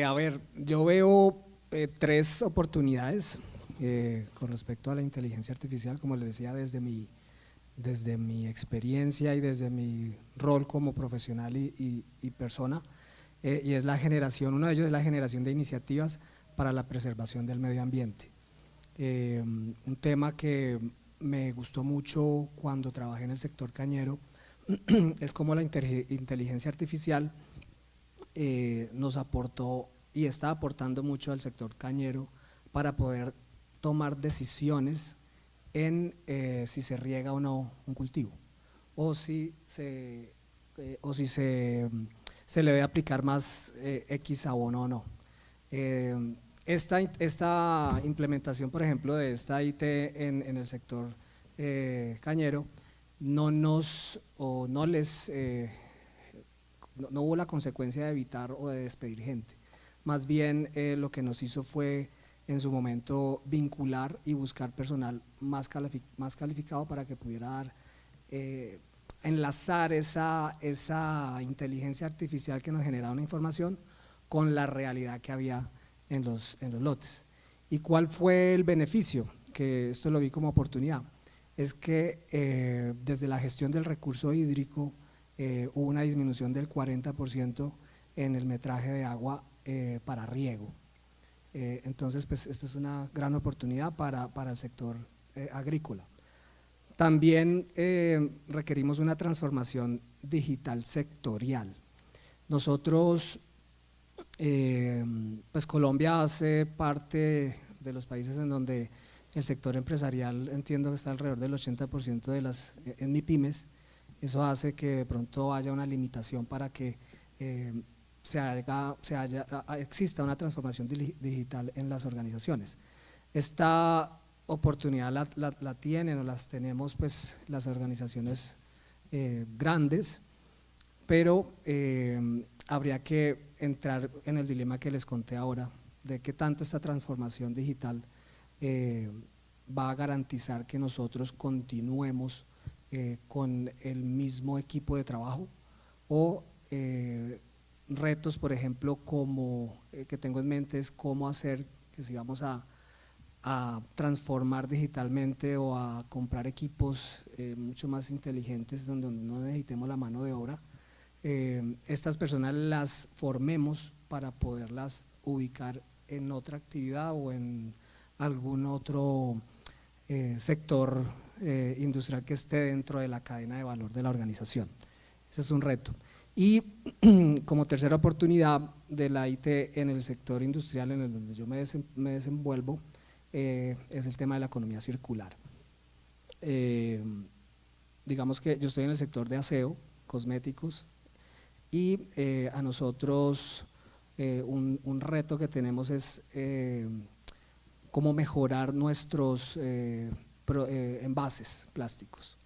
A ver, yo veo tres oportunidades con respecto a la inteligencia artificial, como les decía, desde mi experiencia y desde mi rol como profesional y persona, y es la generación, uno de ellos es la generación de iniciativas para la preservación del medio ambiente. Un tema que me gustó mucho cuando trabajé en el sector cañero es cómo la inteligencia artificial nos aportó y está aportando mucho al sector cañero para poder tomar decisiones en si se riega o no un cultivo, o si se le debe aplicar más X abono o no. Esta implementación, por ejemplo, de esta IT en el sector cañero, no hubo la consecuencia de evitar o de despedir gente. Más bien lo que nos hizo fue en su momento vincular y buscar personal más calificado para que pudiera enlazar esa inteligencia artificial que nos generaba una información con la realidad que había en los lotes. ¿Y cuál fue el beneficio? Que esto lo vi como oportunidad. Es que desde la gestión del recurso hídrico hubo una disminución del 40% en el metraje de agua para riego. Entonces, pues esto es una gran oportunidad para el sector agrícola. También requerimos una transformación digital sectorial. Nosotros, pues Colombia hace parte de los países en donde el sector empresarial entiendo que está alrededor del 80% de las en MIPYMES. Eso hace que de pronto haya una limitación para que exista una transformación digital en las organizaciones. Esta oportunidad la tienen o las tenemos pues las organizaciones grandes, pero habría que entrar en el dilema que les conté ahora, de qué tanto esta transformación digital va a garantizar que nosotros continuemos con el mismo equipo de trabajo, o retos, por ejemplo, como que tengo en mente es cómo hacer que si vamos a transformar digitalmente o a comprar equipos mucho más inteligentes donde no necesitemos la mano de obra, estas personas las formemos para poderlas ubicar en otra actividad o en algún otro sector industrial que esté dentro de la cadena de valor de la organización. Ese es un reto. Y como tercera oportunidad de la IT en el sector industrial en el donde yo me desenvuelvo, es el tema de la economía circular. Digamos que yo estoy en el sector de aseo, cosméticos, y a nosotros un reto que tenemos es cómo mejorar nuestros envases plásticos.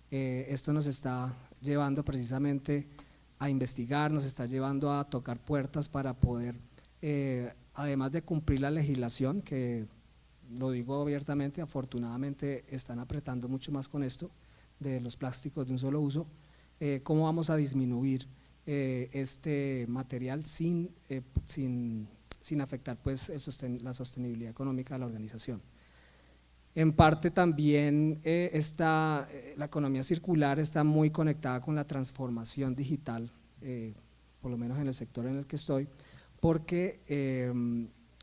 Esto nos está llevando precisamente a investigar, nos está llevando a tocar puertas para poder, además de cumplir la legislación, que lo digo abiertamente, afortunadamente están apretando mucho más con esto de los plásticos de un solo uso, cómo vamos a disminuir este material sin afectar pues la sostenibilidad económica de la organización. En parte también la economía circular está muy conectada con la transformación digital, por lo menos en el sector en el que estoy, porque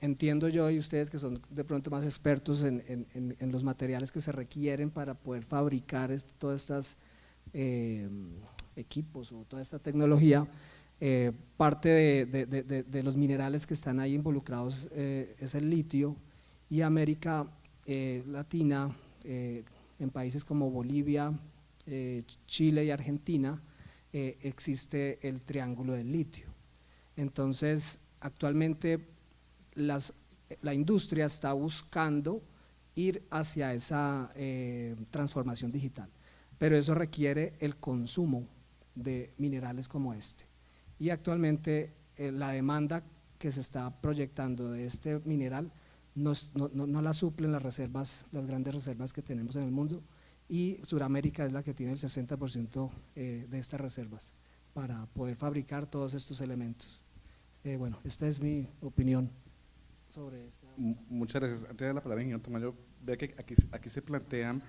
entiendo yo y ustedes que son de pronto más expertos en los materiales que se requieren para poder fabricar todos estos equipos o toda esta tecnología, parte de los minerales que están ahí involucrados es el litio, y América Latina, en países como Bolivia, Chile y Argentina, existe el triángulo del litio. Entonces, actualmente la industria está buscando ir hacia esa transformación digital, pero eso requiere el consumo de minerales como este. Y actualmente la demanda que se está proyectando de este mineral no la suplen las reservas, las grandes reservas que tenemos en el mundo, y Sudamérica es la que tiene el 60% de estas reservas para poder fabricar todos estos elementos. Bueno, esta es mi opinión sobre esta. Muchas gracias. Antes de dar la palabra, ingeniero Tamayo, vea que aquí se plantea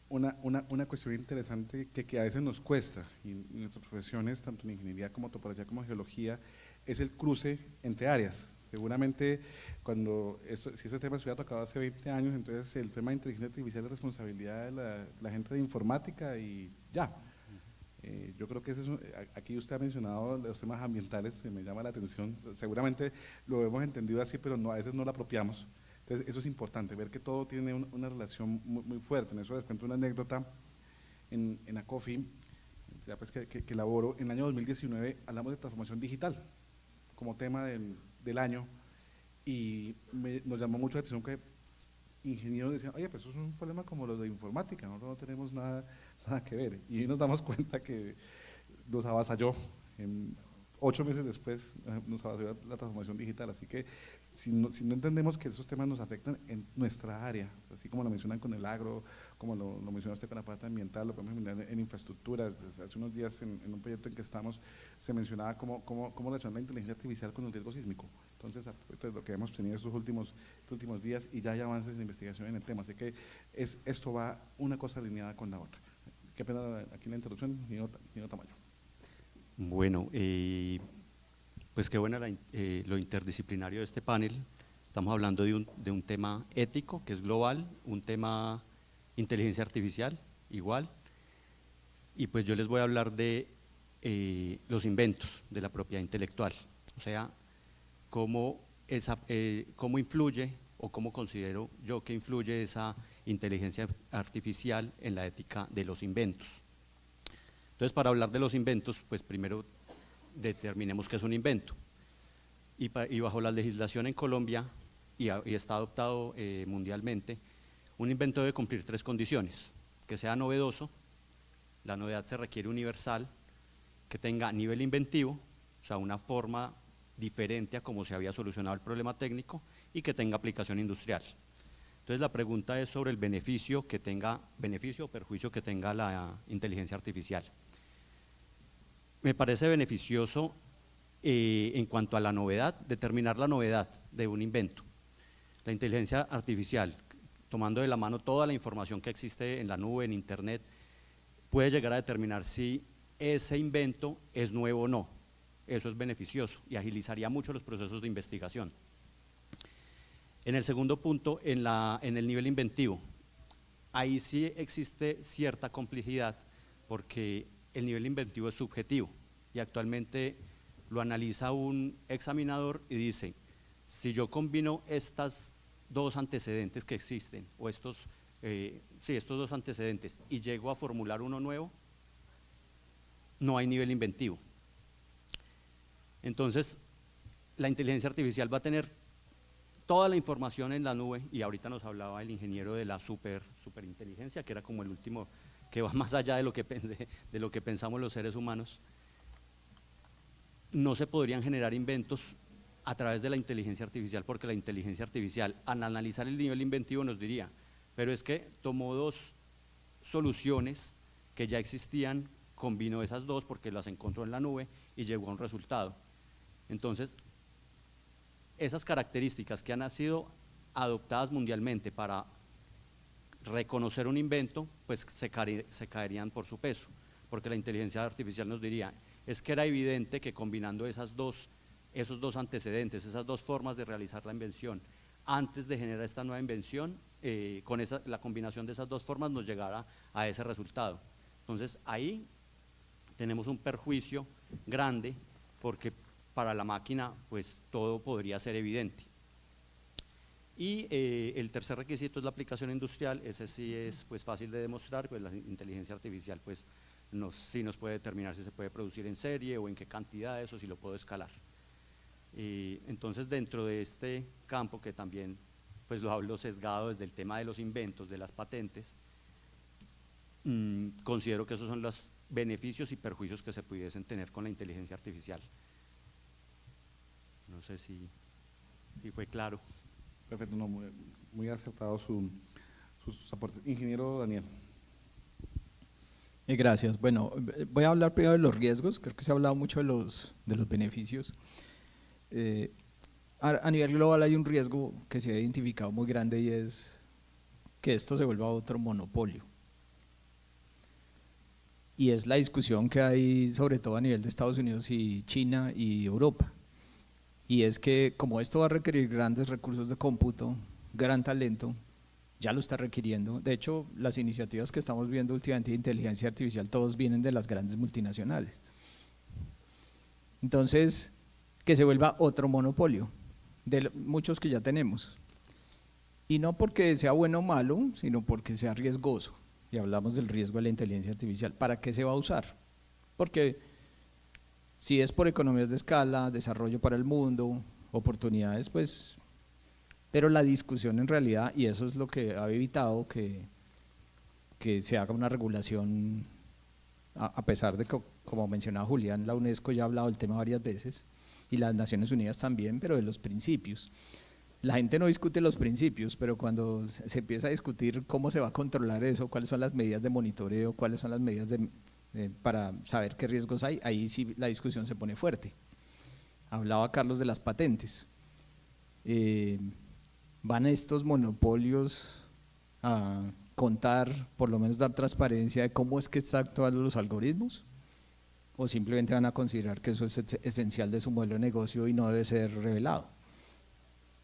una cuestión interesante que a veces nos cuesta, y en nuestras profesiones, tanto en ingeniería como topología como geología, es el cruce entre áreas. Seguramente si este tema se hubiera tocado hace 20 años, entonces el tema de inteligencia artificial es responsabilidad de la gente de informática y ya. Yo creo que aquí usted ha mencionado los temas ambientales, que me llama la atención, seguramente lo hemos entendido así, pero a veces no lo apropiamos. Entonces eso es importante, ver que todo tiene una relación muy fuerte. En eso les cuento una anécdota. En ACOFI, ya pues que elaboro, en el año 2019 hablamos de transformación digital como tema del año, y nos llamó mucho la atención que ingenieros decían, oye, pues eso es un problema como los de informática, nosotros no tenemos nada que ver, y nos damos cuenta que nos avasalló. 8 meses después nos avasalló la transformación digital, así que si no entendemos que esos temas nos afectan en nuestra área, así como lo mencionan con el agro, como lo mencionaste con la parte ambiental, lo podemos mirar en infraestructuras. Hace unos días en un proyecto en que estamos se mencionaba cómo relacionar la inteligencia artificial con el riesgo sísmico. Entonces lo que hemos tenido estos últimos días, y ya hay avances de investigación en el tema, así que esto va una cosa alineada con la otra. Qué pena aquí la introducción, ingeniero Tamayo. Bueno, pues qué buena lo interdisciplinario de este panel. Estamos hablando de un tema ético que es global, un tema inteligencia artificial igual, y pues yo les voy a hablar de los inventos de la propiedad intelectual, o sea, cómo influye o cómo considero yo que influye esa inteligencia artificial en la ética de los inventos. Entonces, para hablar de los inventos, pues primero determinemos qué es un invento. Y bajo la legislación en Colombia, y está adoptado mundialmente, un invento debe cumplir 3 condiciones: que sea novedoso, la novedad se requiere universal, que tenga nivel inventivo, o sea, una forma diferente a cómo se había solucionado el problema técnico, y que tenga aplicación industrial. Entonces la pregunta es sobre el beneficio o perjuicio que tenga la inteligencia artificial. Me parece beneficioso en cuanto a la novedad, determinar la novedad de un invento. La inteligencia artificial, tomando de la mano toda la información que existe en la nube, en internet, puede llegar a determinar si ese invento es nuevo o no. Eso es beneficioso y agilizaría mucho los procesos de investigación. En el segundo punto, en el nivel inventivo, ahí sí existe cierta complejidad, porque el nivel inventivo es subjetivo y actualmente lo analiza un examinador y dice, si yo combino estas 2 antecedentes que existen, o estos 2 antecedentes, y llego a formular uno nuevo, no hay nivel inventivo. Entonces, la inteligencia artificial va a tener toda la información en la nube, y ahorita nos hablaba el ingeniero de la superinteligencia, que era como el último, que va más allá de lo que pensamos los seres humanos. No se podrían generar inventos a través de la inteligencia artificial, porque la inteligencia artificial, al analizar el nivel inventivo, nos diría, pero es que tomó 2 soluciones que ya existían, combinó esas 2 porque las encontró en la nube y llegó a un resultado. Entonces, esas características que han sido adoptadas mundialmente para reconocer un invento, pues se caerían por su peso, porque la inteligencia artificial nos diría, es que era evidente que combinando esos dos antecedentes, esas 2 formas de realizar la invención, antes de generar esta nueva invención, con la combinación de esas 2 formas nos llegara a ese resultado. Entonces ahí tenemos un perjuicio grande, porque para la máquina pues todo podría ser evidente. Y el tercer requisito es la aplicación industrial. Ese sí es pues fácil de demostrar, pues la inteligencia artificial pues sí nos puede determinar si se puede producir en serie o en qué cantidades o si lo puedo escalar. Entonces dentro de este campo, que también pues lo hablo sesgado desde el tema de los inventos, de las patentes, considero que esos son los beneficios y perjuicios que se pudiesen tener con la inteligencia artificial. No sé si fue claro. Perfecto, no, muy acertado sus aportes. Ingeniero Daniel. Gracias. Bueno, voy a hablar primero de los riesgos. Creo que se ha hablado mucho de los beneficios. A nivel global hay un riesgo que se ha identificado muy grande y es que esto se vuelva otro monopolio. Y es la discusión que hay sobre todo a nivel de Estados Unidos y China y Europa. Y es que como esto va a requerir grandes recursos de cómputo, gran talento, ya lo está requiriendo. De hecho, las iniciativas que estamos viendo últimamente de inteligencia artificial, todos vienen de las grandes multinacionales. Entonces, que se vuelva otro monopolio, de muchos que ya tenemos. Y no porque sea bueno o malo, sino porque sea riesgoso. Y hablamos del riesgo de la inteligencia artificial. ¿Para qué se va a usar? Porque si es por economías de escala, desarrollo para el mundo, oportunidades, pues, pero la discusión en realidad, y eso es lo que ha evitado que se haga una regulación, a pesar de que, como mencionaba Julián, la UNESCO ya ha hablado del tema varias veces, y las Naciones Unidas también, pero de los principios. La gente no discute los principios, pero cuando se empieza a discutir cómo se va a controlar eso, cuáles son las medidas de monitoreo, cuáles son las medidas para saber qué riesgos hay, ahí sí la discusión se pone fuerte. Hablaba Carlos de las patentes. ¿Van estos monopolios a contar, por lo menos dar transparencia de cómo es que están actuando los algoritmos? ¿O simplemente van a considerar que eso es esencial de su modelo de negocio y no debe ser revelado?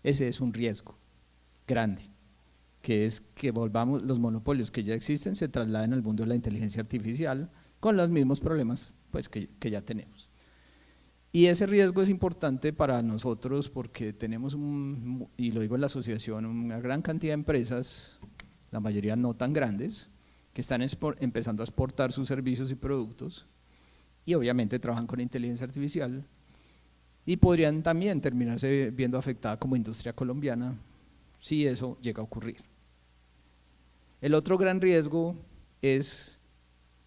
Ese es un riesgo grande, que es que volvamos los monopolios que ya existen, se trasladen al mundo de la inteligencia artificial con los mismos problemas pues, que ya tenemos. Y ese riesgo es importante para nosotros porque tenemos, y lo digo en la asociación, una gran cantidad de empresas, la mayoría no tan grandes, que están empezando a exportar sus servicios y productos y obviamente trabajan con inteligencia artificial y podrían también terminarse viendo afectada como industria colombiana si eso llega a ocurrir. El otro gran riesgo es,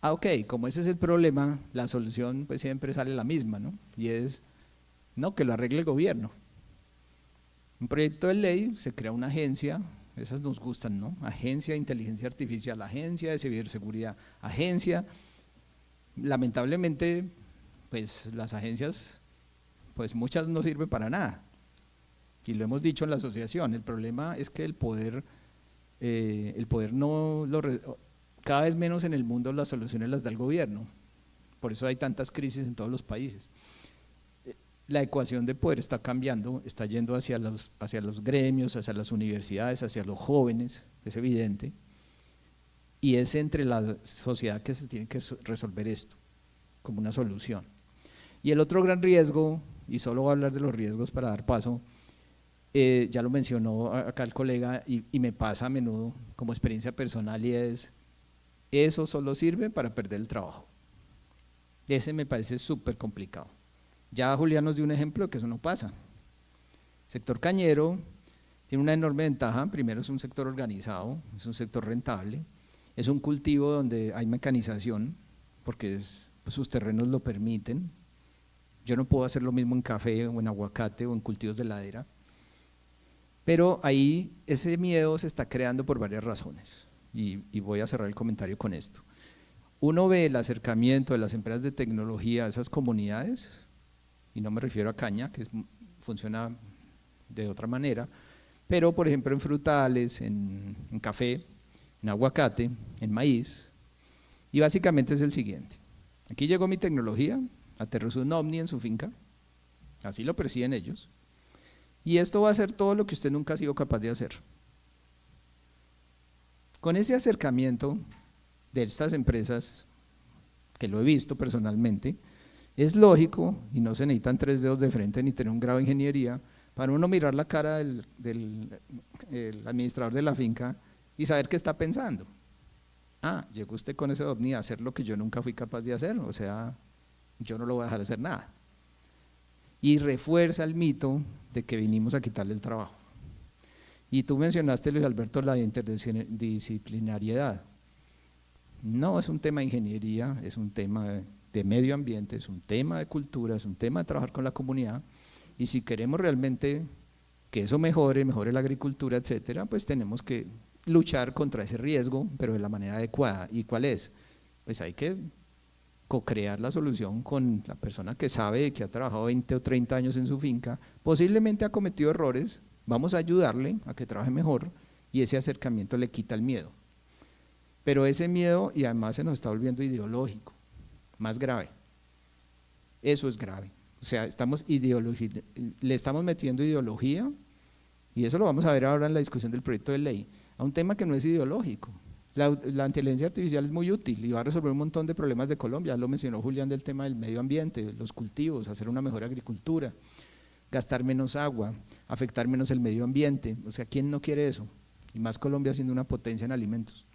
ok, como ese es el problema, la solución pues siempre sale la misma, ¿no? Y es, no, que lo arregle el gobierno. Un proyecto de ley, se crea una agencia, esas nos gustan, ¿no? Agencia de inteligencia artificial, agencia de ciberseguridad, agencia. Lamentablemente, pues las agencias, pues muchas no sirven para nada. Y lo hemos dicho en la asociación, el problema es que el poder no cada vez menos en el mundo las soluciones las da el gobierno. Por eso hay tantas crisis en todos los países. La ecuación de poder está cambiando, está yendo hacia los gremios, hacia las universidades, hacia los jóvenes, es evidente. Y es entre la sociedad que se tiene que resolver esto, como una solución. Y el otro gran riesgo, y solo voy a hablar de los riesgos para dar paso, ya lo mencionó acá el colega y me pasa a menudo como experiencia personal y es, eso solo sirve para perder el trabajo. Ese me parece súper complicado. Ya Julián nos dio un ejemplo de que eso no pasa. El sector cañero tiene una enorme ventaja, primero es un sector organizado, es un sector rentable, es un cultivo donde hay mecanización, porque pues sus terrenos lo permiten. Yo no puedo hacer lo mismo en café o en aguacate o en cultivos de ladera, pero ahí ese miedo se está creando por varias razones y voy a cerrar el comentario con esto. Uno ve el acercamiento de las empresas de tecnología a esas comunidades, y no me refiero a caña, que funciona de otra manera, pero por ejemplo en frutales, en café, en aguacate, en maíz, y básicamente es el siguiente. Aquí llegó mi tecnología, aterrizó un ovni en su finca, así lo perciben ellos, y esto va a hacer todo lo que usted nunca ha sido capaz de hacer. Con ese acercamiento de estas empresas, que lo he visto personalmente, es lógico, y no se necesitan 3 dedos de frente ni tener un grado de ingeniería, para uno mirar la cara el administrador de la finca y saber qué está pensando. Ah, llegó usted con ese ovni a hacer lo que yo nunca fui capaz de hacer, o sea, yo no lo voy a dejar hacer nada. Y refuerza el mito de que vinimos a quitarle el trabajo. Y tú mencionaste, Luis Alberto, la interdisciplinariedad. No es un tema de ingeniería, es un tema de medio ambiente, es un tema de cultura, es un tema de trabajar con la comunidad, y si queremos realmente que eso mejore la agricultura, etcétera, pues tenemos que luchar contra ese riesgo, pero de la manera adecuada. ¿Y cuál es? Pues hay que co-crear la solución con la persona que sabe, que ha trabajado 20 o 30 años en su finca, posiblemente ha cometido errores, vamos a ayudarle a que trabaje mejor, y ese acercamiento le quita el miedo. Pero ese miedo, y además se nos está volviendo ideológico, más grave. Eso es grave. O sea, le estamos metiendo ideología, y eso lo vamos a ver ahora en la discusión del proyecto de ley, a un tema que no es ideológico. La inteligencia artificial es muy útil y va a resolver un montón de problemas de Colombia. Lo mencionó Julián del tema del medio ambiente, los cultivos, hacer una mejor agricultura, gastar menos agua, afectar menos el medio ambiente. O sea, ¿quién no quiere eso? Y más Colombia siendo una potencia en alimentos.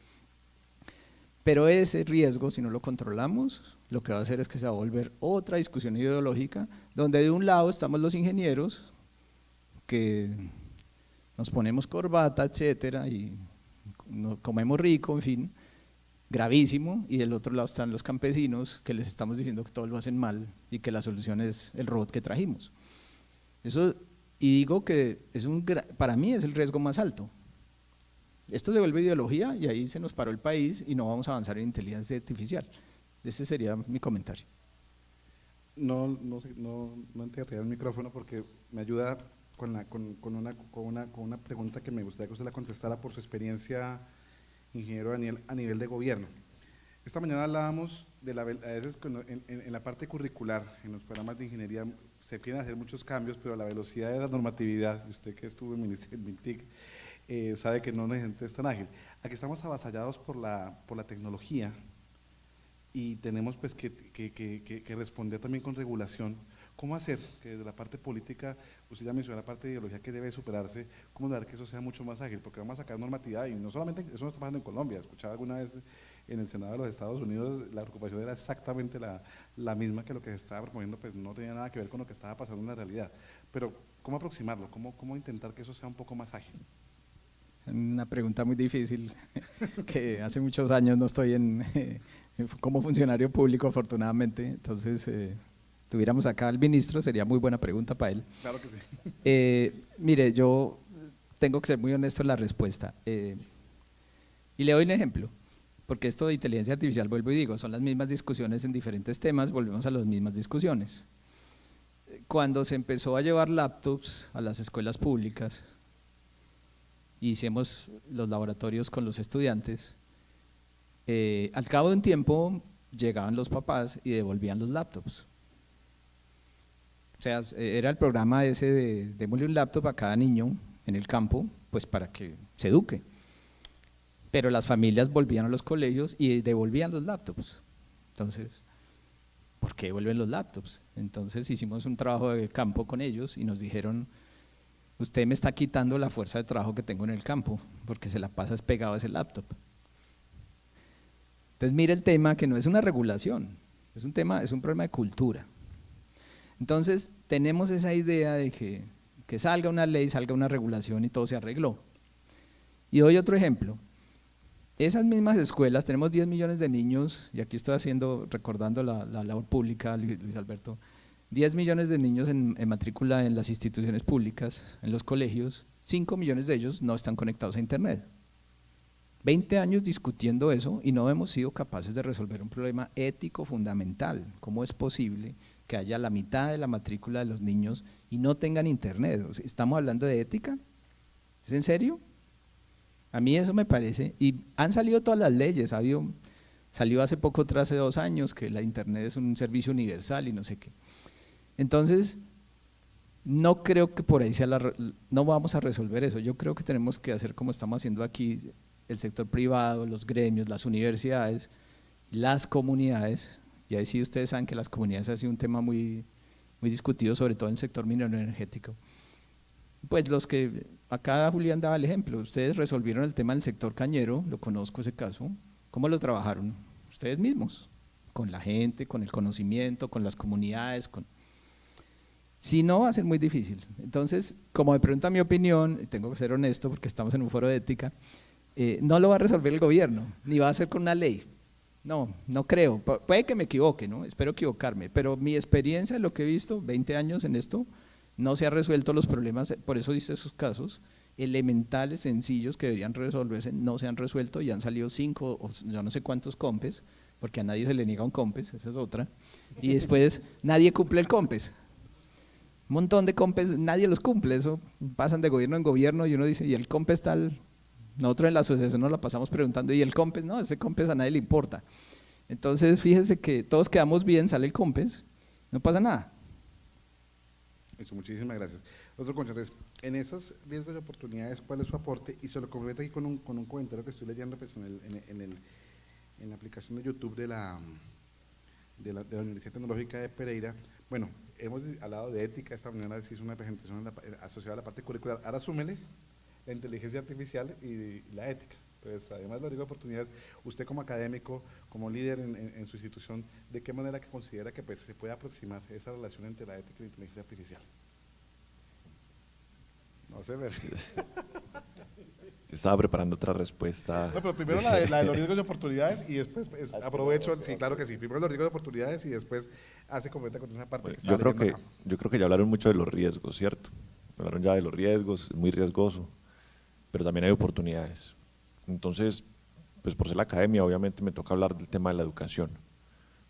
Pero ese riesgo, si no lo controlamos, lo que va a hacer es que se va a volver otra discusión ideológica, donde de un lado estamos los ingenieros, que nos ponemos corbata, etcétera, y comemos rico, en fin, gravísimo, y del otro lado están los campesinos, que les estamos diciendo que todo lo hacen mal y que la solución es el robot que trajimos. Eso, y digo que para mí es el riesgo más alto. Esto se vuelve ideología y ahí se nos paró el país y no vamos a avanzar en inteligencia artificial. Ese sería mi comentario. No entregaría el micrófono porque me ayuda con una pregunta que me gustaría que usted la contestara por su experiencia, ingeniero a nivel de gobierno. Esta mañana hablábamos de a veces en la parte curricular, en los programas de ingeniería se quieren hacer muchos cambios, pero la velocidad de la normatividad, usted que estuvo en MINTIC, sabe que no necesariamente es tan ágil. Aquí estamos avasallados por la tecnología y tenemos pues que responder también con regulación. ¿Cómo hacer que desde la parte política, usted ya mencionó la parte de ideología que debe superarse, cómo lograr que eso sea mucho más ágil? Porque vamos a sacar normatividad y no solamente eso no está pasando en Colombia. Escuchaba alguna vez en el Senado de los Estados Unidos, la preocupación era exactamente la misma, que lo que se estaba proponiendo pues no tenía nada que ver con lo que estaba pasando en la realidad. Pero ¿cómo aproximarlo? ¿Cómo intentar que eso sea un poco más ágil? Una pregunta muy difícil, que hace muchos años no estoy como funcionario público, afortunadamente, entonces tuviéramos acá al ministro, sería muy buena pregunta para él. Claro que sí. Mire, yo tengo que ser muy honesto en la respuesta, y le doy un ejemplo, porque esto de inteligencia artificial, vuelvo y digo, son las mismas discusiones en diferentes temas, volvemos a las mismas discusiones. Cuando se empezó a llevar laptops a las escuelas públicas, hicimos los laboratorios con los estudiantes, al cabo de un tiempo llegaban los papás y devolvían los laptops. O sea, era el programa ese de démosle un laptop a cada niño en el campo, pues para que se eduque. Pero las familias volvían a los colegios y devolvían los laptops. Entonces, ¿por qué devuelven los laptops? Entonces hicimos un trabajo de campo con ellos y nos dijeron: usted me está quitando la fuerza de trabajo que tengo en el campo, porque se la pasa pegado a ese laptop. Entonces mire el tema, que no es una regulación, es un problema de cultura. Entonces tenemos esa idea de que salga una ley, salga una regulación y todo se arregló. Y doy otro ejemplo. Esas mismas escuelas, tenemos 10 millones de niños, y aquí estoy recordando la labor pública, Luis Alberto, 10 millones de niños en matrícula en las instituciones públicas, en los colegios, 5 millones de ellos no están conectados a internet. 20 años discutiendo eso y no hemos sido capaces de resolver un problema ético fundamental. ¿Cómo es posible que haya la mitad de la matrícula de los niños y no tengan internet? ¿Estamos hablando de ética? ¿Es en serio? A mí eso me parece, y han salido todas las leyes, salió hace poco, hace 2 años, que la internet es un servicio universal y no sé qué. Entonces, no creo que por ahí no vamos a resolver eso. Yo creo que tenemos que hacer como estamos haciendo aquí, el sector privado, los gremios, las universidades, las comunidades, y ahí sí ustedes saben que las comunidades ha sido un tema muy, muy discutido, sobre todo en el sector minero energético. Pues los que, acá Julián daba el ejemplo, ustedes resolvieron el tema del sector cañero, lo conozco ese caso, ¿cómo lo trabajaron? Ustedes mismos, con la gente, con el conocimiento, con las comunidades, si no va a ser muy difícil. Entonces, como me pregunta mi opinión, y tengo que ser honesto porque estamos en un foro de ética, no lo va a resolver el gobierno, ni va a ser con una ley. No, no creo, puede que me equivoque, ¿no? Espero equivocarme, pero mi experiencia, lo que he visto, 20 años en esto, no se han resuelto los problemas, por eso dice esos casos, elementales, sencillos, que deberían resolverse, no se han resuelto y han salido 5 o yo no sé cuántos COMPES, porque a nadie se le niega un COMPES, esa es otra, y después nadie cumple el COMPES. Un montón de COMPES, nadie los cumple, eso pasan de gobierno en gobierno y uno dice, ¿y el COMPES tal? Nosotros en la asociación nos la pasamos preguntando, ¿y el COMPES? No, ese COMPES a nadie le importa. Entonces, fíjese que todos quedamos bien, sale el COMPES, no pasa nada. Eso, muchísimas gracias. Otro consejo es, en esas riesgos y oportunidades, ¿cuál es su aporte? Y se lo complemento aquí con un comentario que estoy leyendo pues, en la aplicación de YouTube de la Universidad Tecnológica de Pereira. Bueno, hemos hablado de ética, esta mañana se hizo una presentación asociada a la parte curricular. Ahora súmele la inteligencia artificial y la ética. Pues además de los riesgos y oportunidades, usted como académico, como líder en su institución, ¿de qué manera que considera que pues, se puede aproximar esa relación entre la ética y la inteligencia artificial? No sé, ver. Estaba preparando otra respuesta. No, pero primero la de los riesgos y oportunidades y después pues, aprovecho, sí, claro que sí, primero los riesgos y oportunidades y después hace comenta con esa parte Bueno, que está yo creo que ya hablaron mucho de los riesgos, ¿cierto? Hablaron ya de los riesgos, es muy riesgoso, pero también hay oportunidades. Entonces, pues por ser la academia, obviamente me toca hablar del tema de la educación.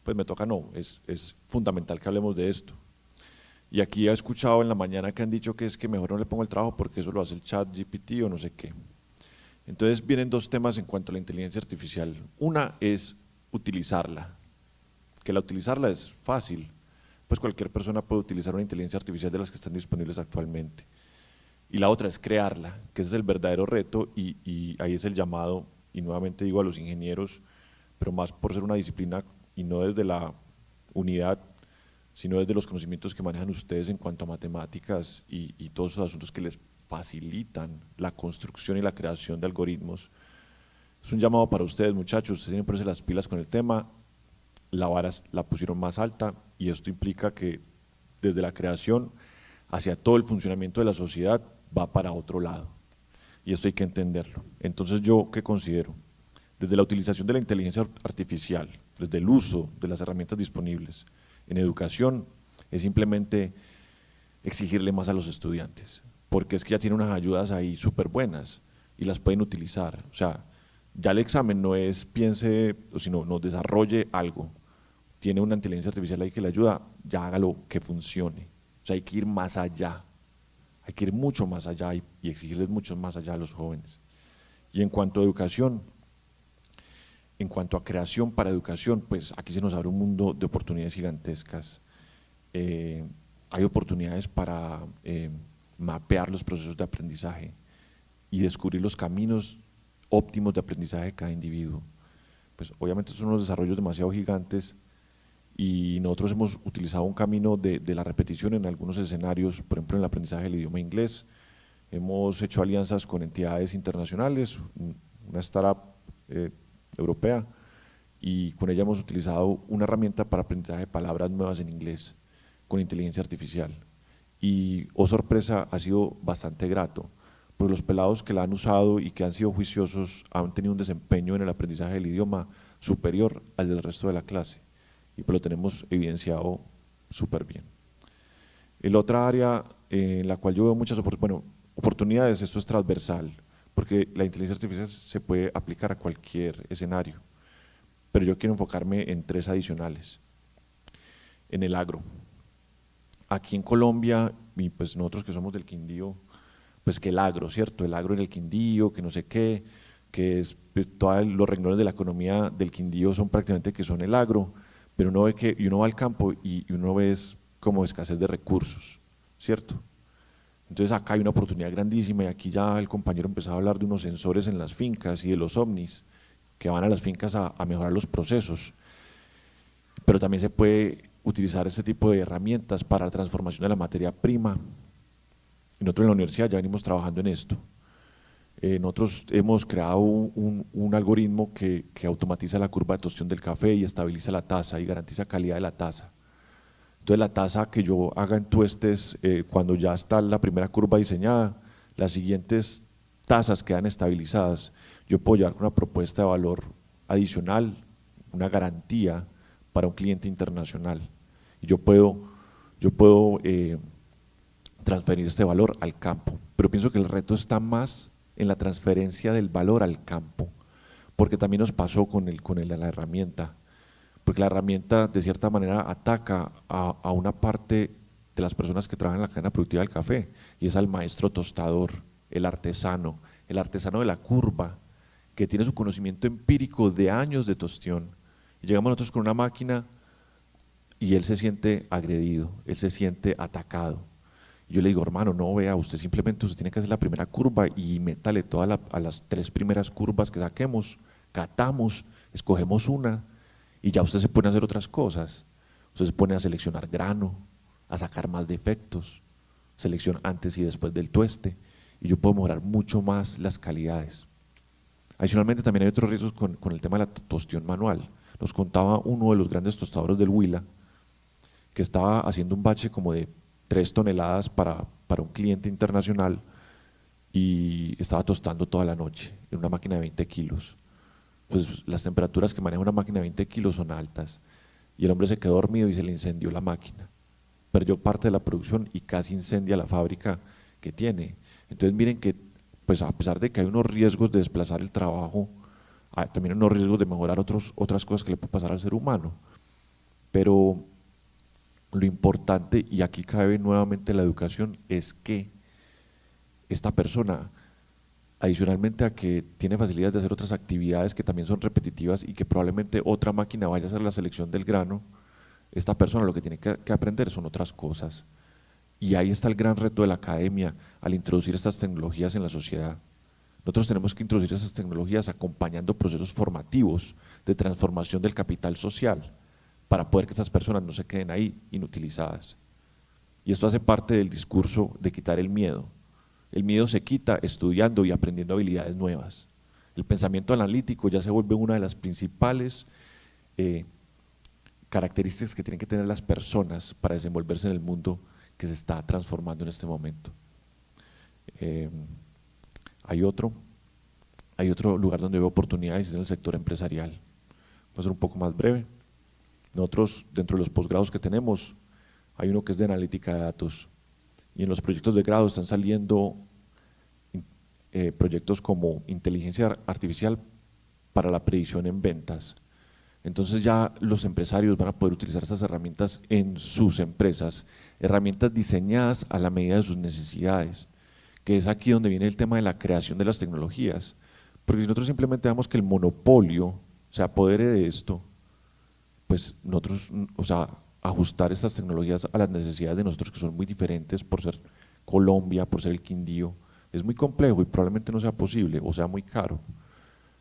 Pues me toca no, es fundamental que hablemos de esto. Y aquí he escuchado en la mañana que han dicho que es que mejor no le pongo el trabajo porque eso lo hace el chat GPT o no sé qué. Entonces vienen dos temas en cuanto a la inteligencia artificial. Una es utilizarla, que la utilizarla es fácil, pues cualquier persona puede utilizar una inteligencia artificial de las que están disponibles actualmente. Y la otra es crearla, que ese es el verdadero reto y ahí es el llamado, y nuevamente digo a los ingenieros, pero más por ser una disciplina y no desde la unidad, sino desde los conocimientos que manejan ustedes en cuanto a matemáticas y todos esos asuntos que les facilitan la construcción y la creación de algoritmos. Es un llamado para ustedes, muchachos, ustedes tienen que ponerse las pilas con el tema, la vara la pusieron más alta y esto implica que desde la creación hacia todo el funcionamiento de la sociedad va para otro lado y esto hay que entenderlo. Entonces yo, ¿qué considero? Desde la utilización de la inteligencia artificial, desde el uso de las herramientas disponibles en educación, es simplemente exigirle más a los estudiantes, porque es que ya tiene unas ayudas ahí súper buenas y las pueden utilizar. O sea, ya el examen no es piense, sino no desarrolle algo, tiene una inteligencia artificial ahí que le ayuda, ya hágalo que funcione. O sea, hay que ir más allá, hay que ir mucho más allá y exigirles mucho más allá a los jóvenes. Y en cuanto a educación, en cuanto a creación para educación, pues aquí se nos abre un mundo de oportunidades gigantescas. Hay oportunidades para mapear los procesos de aprendizaje y descubrir los caminos óptimos de aprendizaje de cada individuo. Pues obviamente son unos desarrollos demasiado gigantes y nosotros hemos utilizado un camino de la repetición en algunos escenarios, por ejemplo en el aprendizaje del idioma inglés. Hemos hecho alianzas con entidades internacionales, una startup europea, y con ella hemos utilizado una herramienta para aprendizaje de palabras nuevas en inglés con inteligencia artificial. Y, oh sorpresa, ha sido bastante grato, porque los pelados que la han usado y que han sido juiciosos han tenido un desempeño en el aprendizaje del idioma superior al del resto de la clase, y pues lo tenemos evidenciado súper bien. El otra área en la cual yo veo muchas oportunidades, esto es transversal, porque la inteligencia artificial se puede aplicar a cualquier escenario, pero yo quiero enfocarme en 3 adicionales. En el agro. Aquí en Colombia, y pues nosotros que somos del Quindío, pues que el agro, ¿cierto? El agro en el Quindío, que no sé qué, que es, pues, todos los renglones de la economía del Quindío son prácticamente que son el agro, pero uno ve que, y uno va al campo y uno ve como escasez de recursos, ¿cierto? Entonces acá hay una oportunidad grandísima y aquí ya el compañero empezó a hablar de unos sensores en las fincas y de los ovnis que van a las fincas a mejorar los procesos, pero también se puede utilizar este tipo de herramientas para la transformación de la materia prima nosotros en la universidad ya venimos trabajando en esto. Nosotros hemos creado un algoritmo que automatiza la curva de tostión del café y estabiliza la taza y garantiza calidad de la taza. Entonces la taza que yo haga en tuestes, cuando ya está la primera curva diseñada, las siguientes tazas quedan estabilizadas. Yo puedo llevar una propuesta de valor adicional, una garantía para un cliente internacional. Y yo puedo transferir este valor al campo, pero pienso que el reto está más en la transferencia del valor al campo, porque también nos pasó con la herramienta, porque la herramienta de cierta manera ataca a una parte de las personas que trabajan en la cadena productiva del café, y es al maestro tostador, el artesano de la curva, que tiene su conocimiento empírico de años de tostión. Y llegamos nosotros con una máquina y él se siente agredido, él se siente atacado. Y yo le digo, hermano, no, vea, usted tiene que hacer la primera curva y métale a las 3 primeras curvas que saquemos, catamos, escogemos una y ya usted se pone a hacer otras cosas. Usted se pone a seleccionar grano, a sacar más defectos, selección antes y después del tueste, y yo puedo mejorar mucho más las calidades. Adicionalmente también hay otros riesgos con el tema de la tostión manual. Nos contaba uno de los grandes tostadores del Huila que estaba haciendo un bache como de 3 toneladas para un cliente internacional y estaba tostando toda la noche en una máquina de 20 kilos. Pues las temperaturas que maneja una máquina de 20 kilos son altas y el hombre se quedó dormido y se le incendió la máquina. Perdió parte de la producción y casi incendia la fábrica que tiene. Entonces miren que pues a pesar de que hay unos riesgos de desplazar el trabajo, hay también unos riesgos de mejorar otras cosas que le puede pasar al ser humano. Pero lo importante, y aquí cabe nuevamente la educación, es que esta persona, adicionalmente a que tiene facilidades de hacer otras actividades que también son repetitivas y que probablemente otra máquina vaya a hacer la selección del grano, esta persona lo que tiene que aprender son otras cosas. Y ahí está el gran reto de la academia al introducir estas tecnologías en la sociedad. Nosotros tenemos que introducir esas tecnologías acompañando procesos formativos de transformación del capital social para poder que estas personas no se queden ahí inutilizadas. Y esto hace parte del discurso de quitar el miedo. El miedo se quita estudiando y aprendiendo habilidades nuevas. El pensamiento analítico ya se vuelve una de las principales características que tienen que tener las personas para desenvolverse en el mundo que se está transformando en este momento. Hay otro lugar donde veo oportunidades, es en el sector empresarial. Voy a ser un poco más breve. Nosotros, dentro de los posgrados que tenemos, hay uno que es de analítica de datos, y en los proyectos de grado están saliendo proyectos como inteligencia artificial para la predicción en ventas. Entonces ya los empresarios van a poder utilizar estas herramientas en sus empresas, herramientas diseñadas a la medida de sus necesidades, que es aquí donde viene el tema de la creación de las tecnologías, porque si nosotros simplemente damos que el monopolio se apodere de esto, pues nosotros, ajustar estas tecnologías a las necesidades de nosotros, que son muy diferentes por ser Colombia, por ser el Quindío, es muy complejo y probablemente no sea posible o sea muy caro.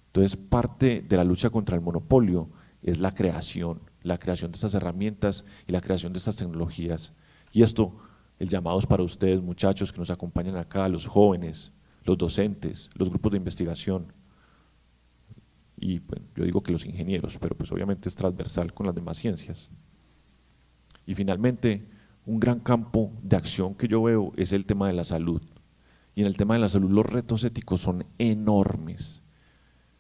Entonces parte de la lucha contra el monopolio es la creación de estas herramientas y la creación de estas tecnologías. Y esto, el llamado es para ustedes, muchachos que nos acompañan acá, los jóvenes, los docentes, los grupos de investigación, y bueno, yo digo que los ingenieros, pero pues obviamente es transversal con las demás ciencias. Y finalmente, un gran campo de acción que yo veo es el tema de la salud. Y en el tema de la salud los retos éticos son enormes.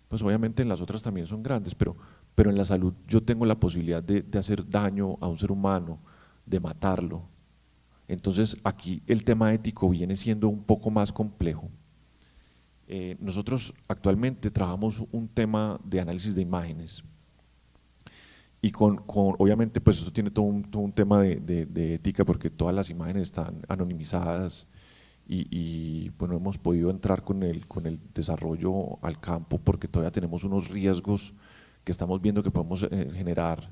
Pues obviamente en las otras también son grandes, pero en la salud yo tengo la posibilidad de hacer daño a un ser humano, de matarlo. Entonces aquí el tema ético viene siendo un poco más complejo. Nosotros actualmente trabajamos un tema de análisis de imágenes y obviamente pues esto tiene todo un tema de ética, porque todas las imágenes están anonimizadas y pues no hemos podido entrar con el desarrollo al campo porque todavía tenemos unos riesgos que estamos viendo que podemos generar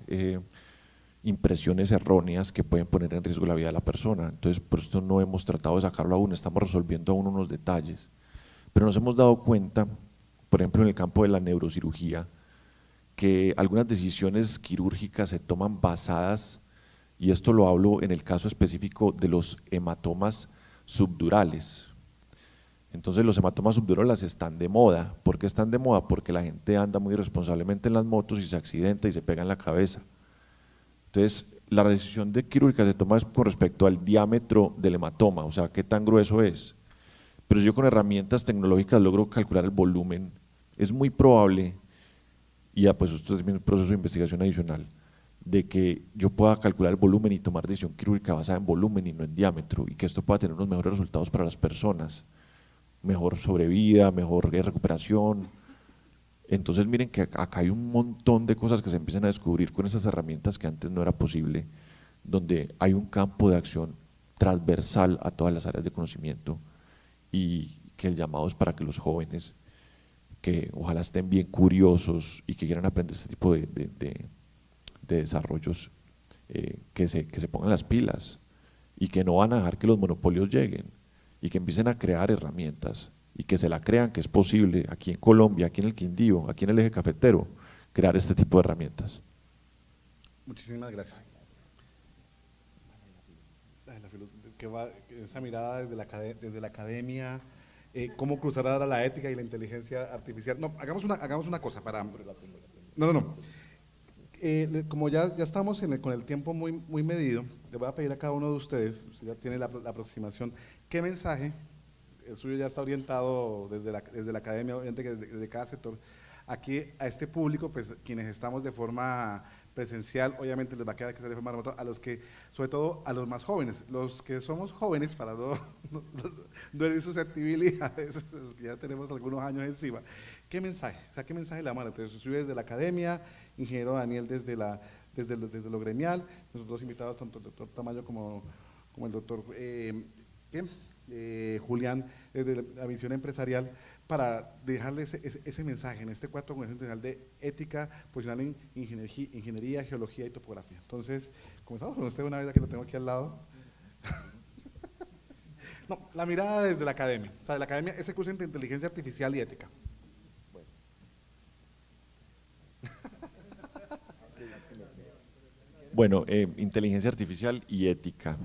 impresiones erróneas que pueden poner en riesgo la vida de la persona. Entonces por esto no hemos tratado de sacarlo aún, estamos resolviendo aún unos detalles. Pero nos hemos dado cuenta, por ejemplo en el campo de la neurocirugía, que algunas decisiones quirúrgicas se toman basadas, y esto lo hablo en el caso específico de los hematomas subdurales. Entonces los hematomas subdurales están de moda. ¿Por qué están de moda? Porque la gente anda muy irresponsablemente en las motos y se accidenta y se pega en la cabeza. Entonces la decisión de quirúrgica se toma con respecto al diámetro del hematoma, o sea, qué tan grueso es. Pero si yo con herramientas tecnológicas logro calcular el volumen, es muy probable, y ya pues esto es un proceso de investigación adicional, de que yo pueda calcular el volumen y tomar decisión quirúrgica basada en volumen y no en diámetro, y que esto pueda tener unos mejores resultados para las personas, mejor sobrevida, mejor recuperación. Entonces miren que acá hay un montón de cosas que se empiezan a descubrir con esas herramientas que antes no era posible, donde hay un campo de acción transversal a todas las áreas de conocimiento, y que el llamado es para que los jóvenes, que ojalá estén bien curiosos y que quieran aprender este tipo de desarrollos, que se pongan las pilas y que no van a dejar que los monopolios lleguen, y que empiecen a crear herramientas y que se la crean que es posible aquí en Colombia, aquí en el Quindío, aquí en el eje cafetero, crear este tipo de herramientas. Muchísimas gracias. Que va esa mirada desde la academia, cómo cruzar ahora la ética y la inteligencia artificial. No, hagamos una cosa para… No. Como ya estamos con el tiempo muy medido, le voy a pedir a cada uno de ustedes, usted ya tiene la aproximación, ¿qué mensaje? El suyo ya está orientado desde la academia, obviamente que desde cada sector, aquí a este público, pues quienes estamos de forma presencial, obviamente les va a quedar que ser de forma remota, a los que, sobre todo a los más jóvenes, los que somos jóvenes, para no herir susceptibilidades, los que ya tenemos algunos años encima, ¿qué mensaje? O sea, ¿qué mensaje le damos? Entonces, suyo desde la academia, ingeniero Daniel desde lo gremial, nuestros dos invitados, tanto el doctor Tamayo como el doctor Julián, desde la visión empresarial, para dejarles ese mensaje en este cuarto Congreso Internacional de Ética Profesional en Ingeniería, Geología y Topografía. Entonces, comenzamos con usted una vez que lo tengo aquí al lado. No, la mirada desde la academia, o sea, la academia, ese curso entre inteligencia artificial y ética. Bueno, inteligencia artificial y ética.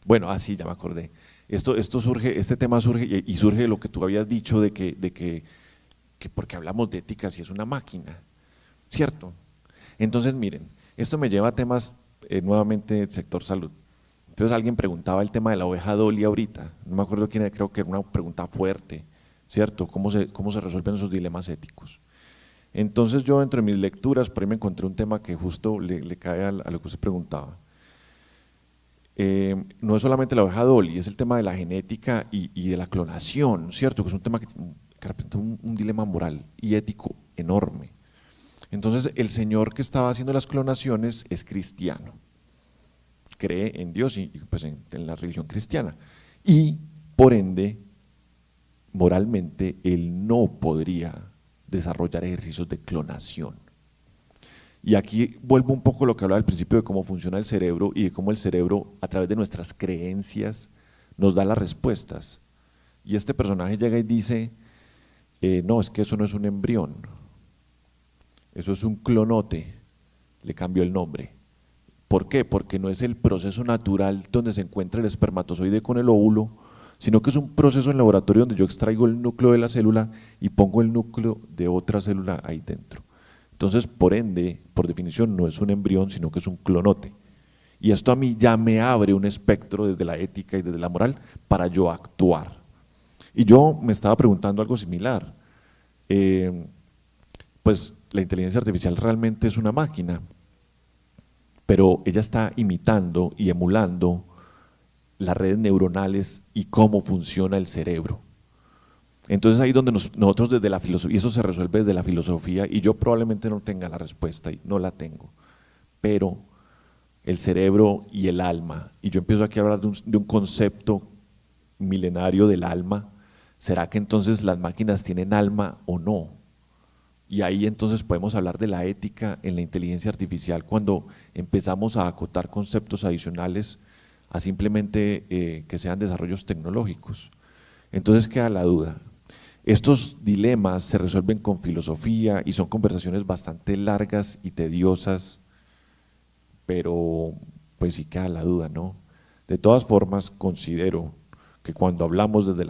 Bueno, así ya me acordé. Esto surge, este tema surge y surge de lo que tú habías dicho de que porque hablamos de ética si es una máquina, ¿cierto? Entonces miren, esto me lleva a temas nuevamente del sector salud. Entonces alguien preguntaba el tema de la oveja Dolly ahorita, no me acuerdo quién era, creo que era una pregunta fuerte, ¿cierto? ¿Cómo se resuelven esos dilemas éticos? Entonces yo dentro de mis lecturas, por ahí me encontré un tema que justo le cae a lo que usted preguntaba. No es solamente la oveja Dolly, es el tema de la genética y de la clonación, ¿cierto? Que es un tema que representa un dilema moral y ético enorme. Entonces el señor que estaba haciendo las clonaciones es cristiano, cree en Dios y pues en la religión cristiana, y por ende, moralmente, él no podría desarrollar ejercicios de clonación. Y aquí vuelvo un poco a lo que hablaba al principio de cómo funciona el cerebro y de cómo el cerebro, a través de nuestras creencias, nos da las respuestas. Y este personaje llega y dice, no, es que eso no es un embrión, eso es un clonote, le cambió el nombre. ¿Por qué? Porque no es el proceso natural donde se encuentra el espermatozoide con el óvulo, sino que es un proceso en laboratorio donde yo extraigo el núcleo de la célula y pongo el núcleo de otra célula ahí dentro. Entonces, por ende, por definición, no es un embrión, sino que es un clonote. Y esto a mí ya me abre un espectro desde la ética y desde la moral para yo actuar. Y yo me estaba preguntando algo similar. Pues la inteligencia artificial realmente es una máquina, pero ella está imitando y emulando las redes neuronales y cómo funciona el cerebro. Entonces ahí donde nosotros desde la filosofía, y eso se resuelve desde la filosofía, y yo probablemente no tenga la respuesta, y no la tengo, pero el cerebro y el alma, y yo empiezo aquí a hablar de un concepto milenario del alma, ¿será que entonces las máquinas tienen alma o no? Y ahí entonces podemos hablar de la ética en la inteligencia artificial cuando empezamos a acotar conceptos adicionales a simplemente que sean desarrollos tecnológicos. Entonces queda la duda. Estos dilemas se resuelven con filosofía y son conversaciones bastante largas y tediosas, pero pues sí queda la duda, ¿no? De todas formas, considero que cuando hablamos desde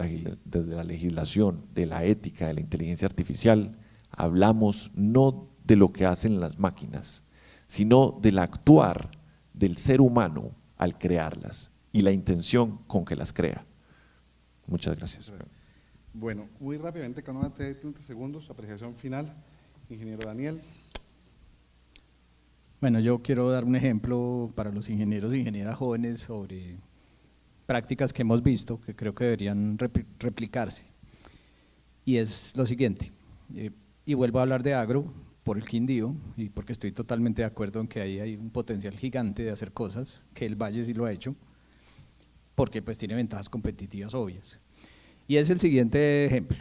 la legislación, de la ética, de la inteligencia artificial, hablamos no de lo que hacen las máquinas, sino del actuar del ser humano al crearlas y la intención con que las crea. Muchas gracias. Bueno, muy rápidamente, con unos 30 segundos, apreciación final, ingeniero Daniel. Bueno, yo quiero dar un ejemplo para los ingenieros e ingenieras jóvenes sobre prácticas que hemos visto que creo que deberían replicarse. Y es lo siguiente, y vuelvo a hablar de agro por el Quindío y porque estoy totalmente de acuerdo en que ahí hay un potencial gigante de hacer cosas, que el Valle sí lo ha hecho, porque pues tiene ventajas competitivas obvias. Y es el siguiente ejemplo,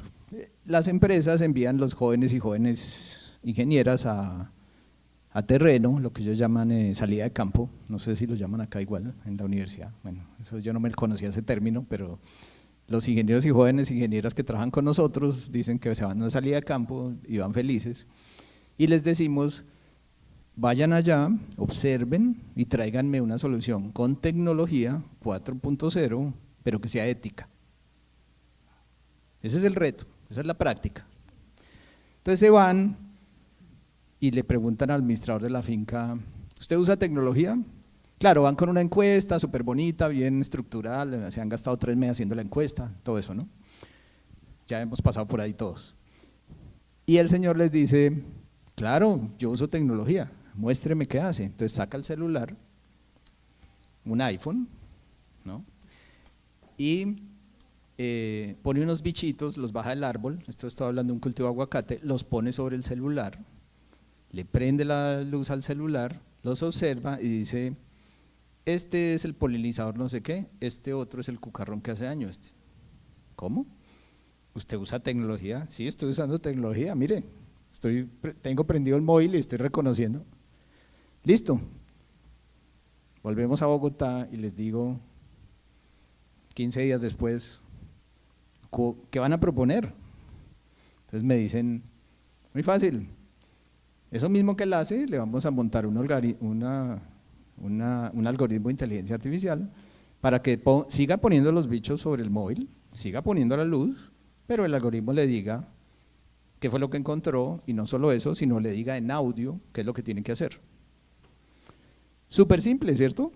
las empresas envían los jóvenes y jóvenes ingenieras a terreno, lo que ellos llaman salida de campo, no sé si lo llaman acá igual en la universidad, bueno, eso yo no me conocía ese término, pero los ingenieros y jóvenes ingenieras que trabajan con nosotros dicen que se van a salida de campo y van felices, y les decimos, vayan allá, observen y tráiganme una solución con tecnología 4.0, pero que sea ética. Ese es el reto, esa es la práctica. Entonces se van y le preguntan al administrador de la finca, ¿usted usa tecnología? Claro, van con una encuesta súper bonita, bien estructural, se han gastado 3 meses haciendo la encuesta, todo eso, ¿no? Ya hemos pasado por ahí todos. Y el señor les dice, claro, yo uso tecnología, muéstreme qué hace. Entonces saca el celular, un iPhone, ¿no? Y pone unos bichitos, los baja del árbol, esto estaba hablando de un cultivo de aguacate, los pone sobre el celular, le prende la luz al celular, los observa y dice, este es el polinizador no sé qué, este otro es el cucarrón que hace daño. ¿Cómo? ¿Usted usa tecnología? Sí, estoy usando tecnología, mire, tengo prendido el móvil y estoy reconociendo. Listo. Volvemos a Bogotá y les digo, 15 días después, ¿qué van a proponer? Entonces me dicen, muy fácil, eso mismo que él hace, le vamos a montar un algoritmo de inteligencia artificial para que siga poniendo los bichos sobre el móvil, siga poniendo la luz, pero el algoritmo le diga qué fue lo que encontró y no solo eso, sino le diga en audio qué es lo que tiene que hacer. Súper simple, ¿cierto?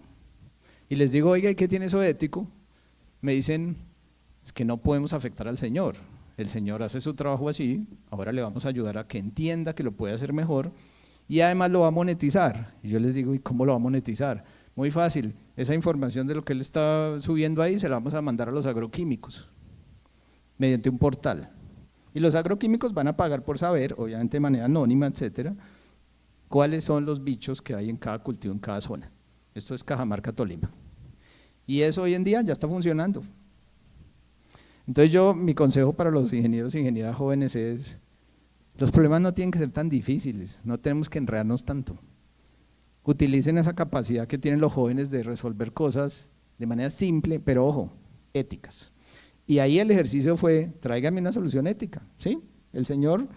Y les digo, oiga, ¿y qué tiene eso de ético? Me dicen, es que no podemos afectar al señor. El señor hace su trabajo así, ahora le vamos a ayudar a que entienda que lo puede hacer mejor y además lo va a monetizar. Y yo les digo, ¿y cómo lo va a monetizar? Muy fácil, esa información de lo que él está subiendo ahí se la vamos a mandar a los agroquímicos mediante un portal. Y los agroquímicos van a pagar por saber, obviamente de manera anónima, etcétera, cuáles son los bichos que hay en cada cultivo, en cada zona. Esto es Cajamarca, Tolima. Y eso hoy en día ya está funcionando. Entonces mi consejo para los ingenieros e ingenieras jóvenes es, los problemas no tienen que ser tan difíciles, no tenemos que enredarnos tanto. Utilicen esa capacidad que tienen los jóvenes de resolver cosas de manera simple, pero ojo, éticas. Y ahí el ejercicio fue, tráigame una solución ética, ¿sí? El señor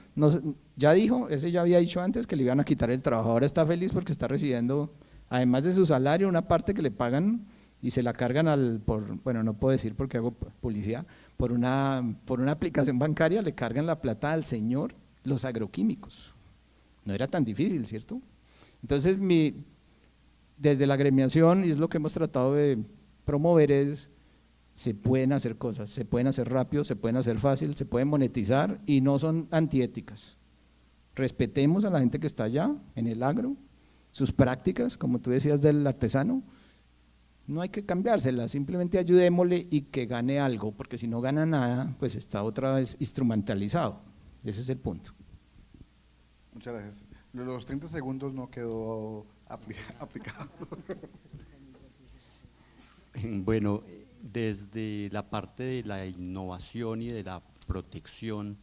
ya dijo, ese ya había dicho antes que le iban a quitar el trabajo, ahora está feliz porque está recibiendo, además de su salario, una parte que le pagan y se la cargan bueno, no puedo decir porque hago publicidad, por una aplicación bancaria le cargan la plata al señor los agroquímicos. No era tan difícil, ¿cierto? Entonces, desde la agremiación, y es lo que hemos tratado de promover, es se pueden hacer cosas, se pueden hacer rápido, se pueden hacer fácil, se pueden monetizar y no son antiéticas. Respetemos a la gente que está allá en el agro, sus prácticas, como tú decías del artesano, no hay que cambiárselas, simplemente ayudémosle y que gane algo, porque si no gana nada, pues está otra vez instrumentalizado. Ese es el punto. Muchas gracias. Los 30 segundos no quedó aplicado. Bueno, desde la parte de la innovación y de la protección,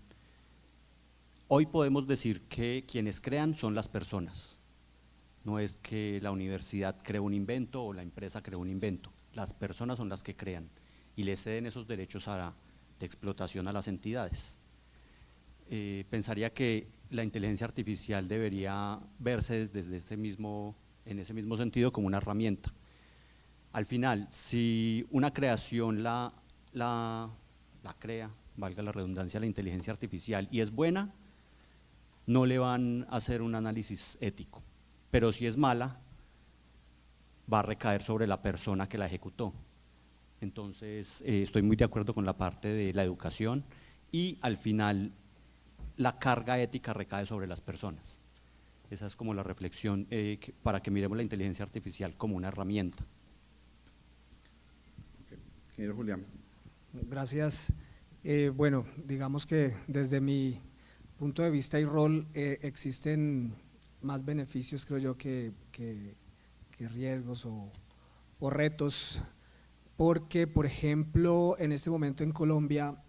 hoy podemos decir que quienes crean son las personas. No es que la universidad cree un invento o la empresa cree un invento, las personas son las que crean y le ceden esos derechos de explotación a las entidades. Pensaría que la inteligencia artificial debería verse en ese mismo sentido como una herramienta. Al final, si una creación la la crea, valga la redundancia, la inteligencia artificial, y es buena, no le van a hacer un análisis ético, pero si es mala, va a recaer sobre la persona que la ejecutó. Entonces, estoy muy de acuerdo con la parte de la educación y al final la carga ética recae sobre las personas. Esa es como la reflexión para que miremos la inteligencia artificial como una herramienta. Ingeniero Julián. Gracias. Bueno, digamos que desde mi punto de vista y rol existen más beneficios, creo yo, que riesgos o retos, porque, por ejemplo, en este momento en Colombia,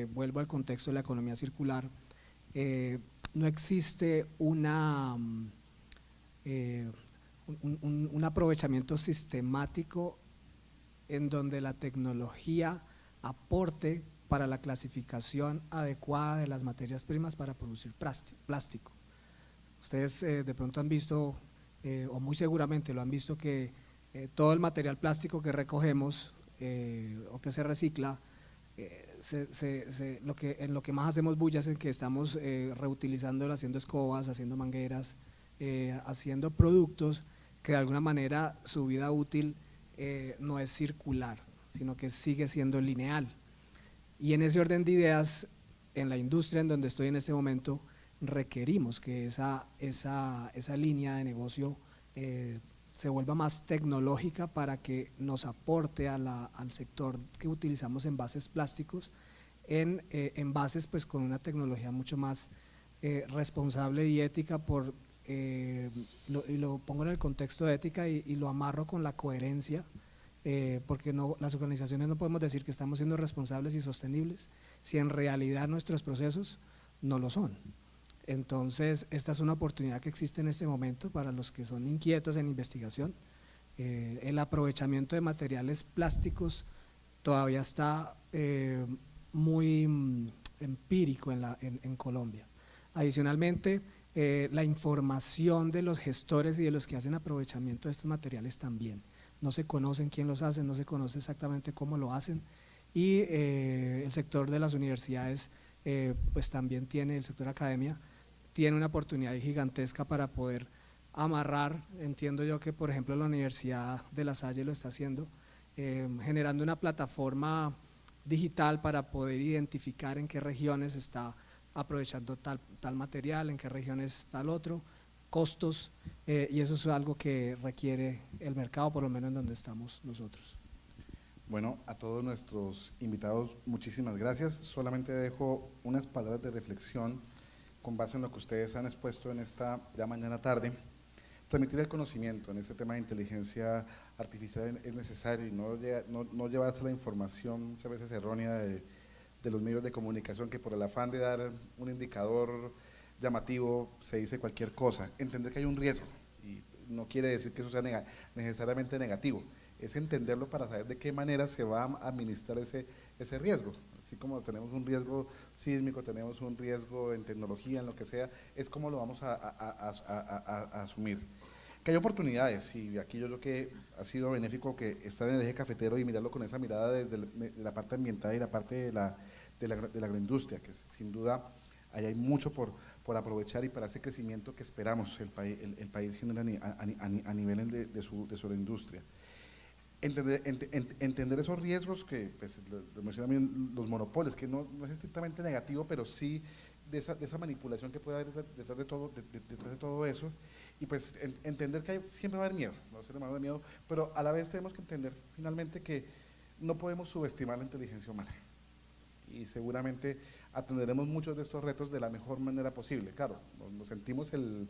vuelvo al contexto de la economía circular, no existe un aprovechamiento sistemático en donde la tecnología aporte para la clasificación adecuada de las materias primas para producir plástico. Ustedes de pronto han visto, o muy seguramente lo han visto, que todo el material plástico que recogemos o que se recicla, en lo que más hacemos bulla es en que estamos reutilizándolo, haciendo escobas, haciendo mangueras, haciendo productos que de alguna manera su vida útil no es circular, sino que sigue siendo lineal. Y en ese orden de ideas, en la industria en donde estoy en este momento, requerimos que esa línea de negocio se vuelva más tecnológica para que nos aporte al sector que utilizamos envases plásticos en envases pues con una tecnología mucho más responsable y ética y lo pongo en el contexto de ética y lo amarro con la coherencia, porque las organizaciones no podemos decir que estamos siendo responsables y sostenibles si en realidad nuestros procesos no lo son. Entonces, esta es una oportunidad que existe en este momento para los que son inquietos en investigación. El aprovechamiento de materiales plásticos todavía está muy empírico en Colombia. Adicionalmente, la información de los gestores y de los que hacen aprovechamiento de estos materiales también. No se conocen quién los hace, no se conoce exactamente cómo lo hacen, y el sector de las universidades pues también tiene, el sector academia, tiene una oportunidad gigantesca para poder amarrar. Entiendo yo que, por ejemplo, la Universidad de La Salle lo está haciendo, generando una plataforma digital para poder identificar en qué regiones está aprovechando tal material, en qué regiones tal otro, costos, y eso es algo que requiere el mercado, por lo menos en donde estamos nosotros. Bueno, a todos nuestros invitados, muchísimas gracias. Solamente dejo unas palabras de reflexión con base en lo que ustedes han expuesto en esta ya mañana tarde. Transmitir el conocimiento en este tema de inteligencia artificial es necesario, y no llevarse la información muchas veces errónea de los medios de comunicación, que por el afán de dar un indicador llamativo se dice cualquier cosa. Entender que hay un riesgo, y no quiere decir que eso sea necesariamente negativo, es entenderlo para saber de qué manera se va a administrar ese riesgo. Así como tenemos un riesgo sísmico, tenemos un riesgo en tecnología, en lo que sea, es cómo lo vamos a asumir. Que hay oportunidades, y aquí yo creo que ha sido benéfico que estar en el eje cafetero y mirarlo con esa mirada desde la parte ambiental y la parte de la agroindustria, que sin duda ahí hay mucho por aprovechar, y para ese crecimiento que esperamos el país genera a nivel de su industria. Entender esos riesgos que pues, lo mencionan los monopolios, que no es estrictamente negativo, pero sí de esa manipulación que puede haber detrás de todo eso, y pues entender que siempre va a haber miedo, pero a la vez tenemos que entender finalmente que no podemos subestimar la inteligencia humana, y seguramente atenderemos muchos de estos retos de la mejor manera posible. Claro, nos sentimos el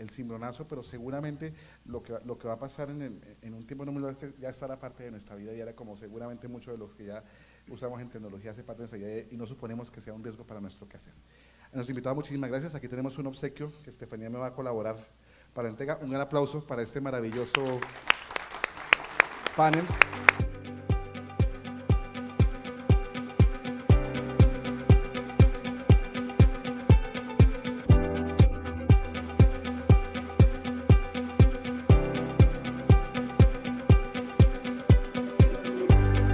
cimbronazo, pero seguramente lo que va a pasar en un tiempo no muy largo ya estará parte de nuestra vida diaria, como seguramente muchos de los que ya usamos en tecnología hace parte de nuestra vida, y no suponemos que sea un riesgo para nuestro quehacer. A nuestro invitado, muchísimas gracias. Aquí tenemos un obsequio que Estefanía me va a colaborar para la entrega. Un gran aplauso para este maravilloso panel.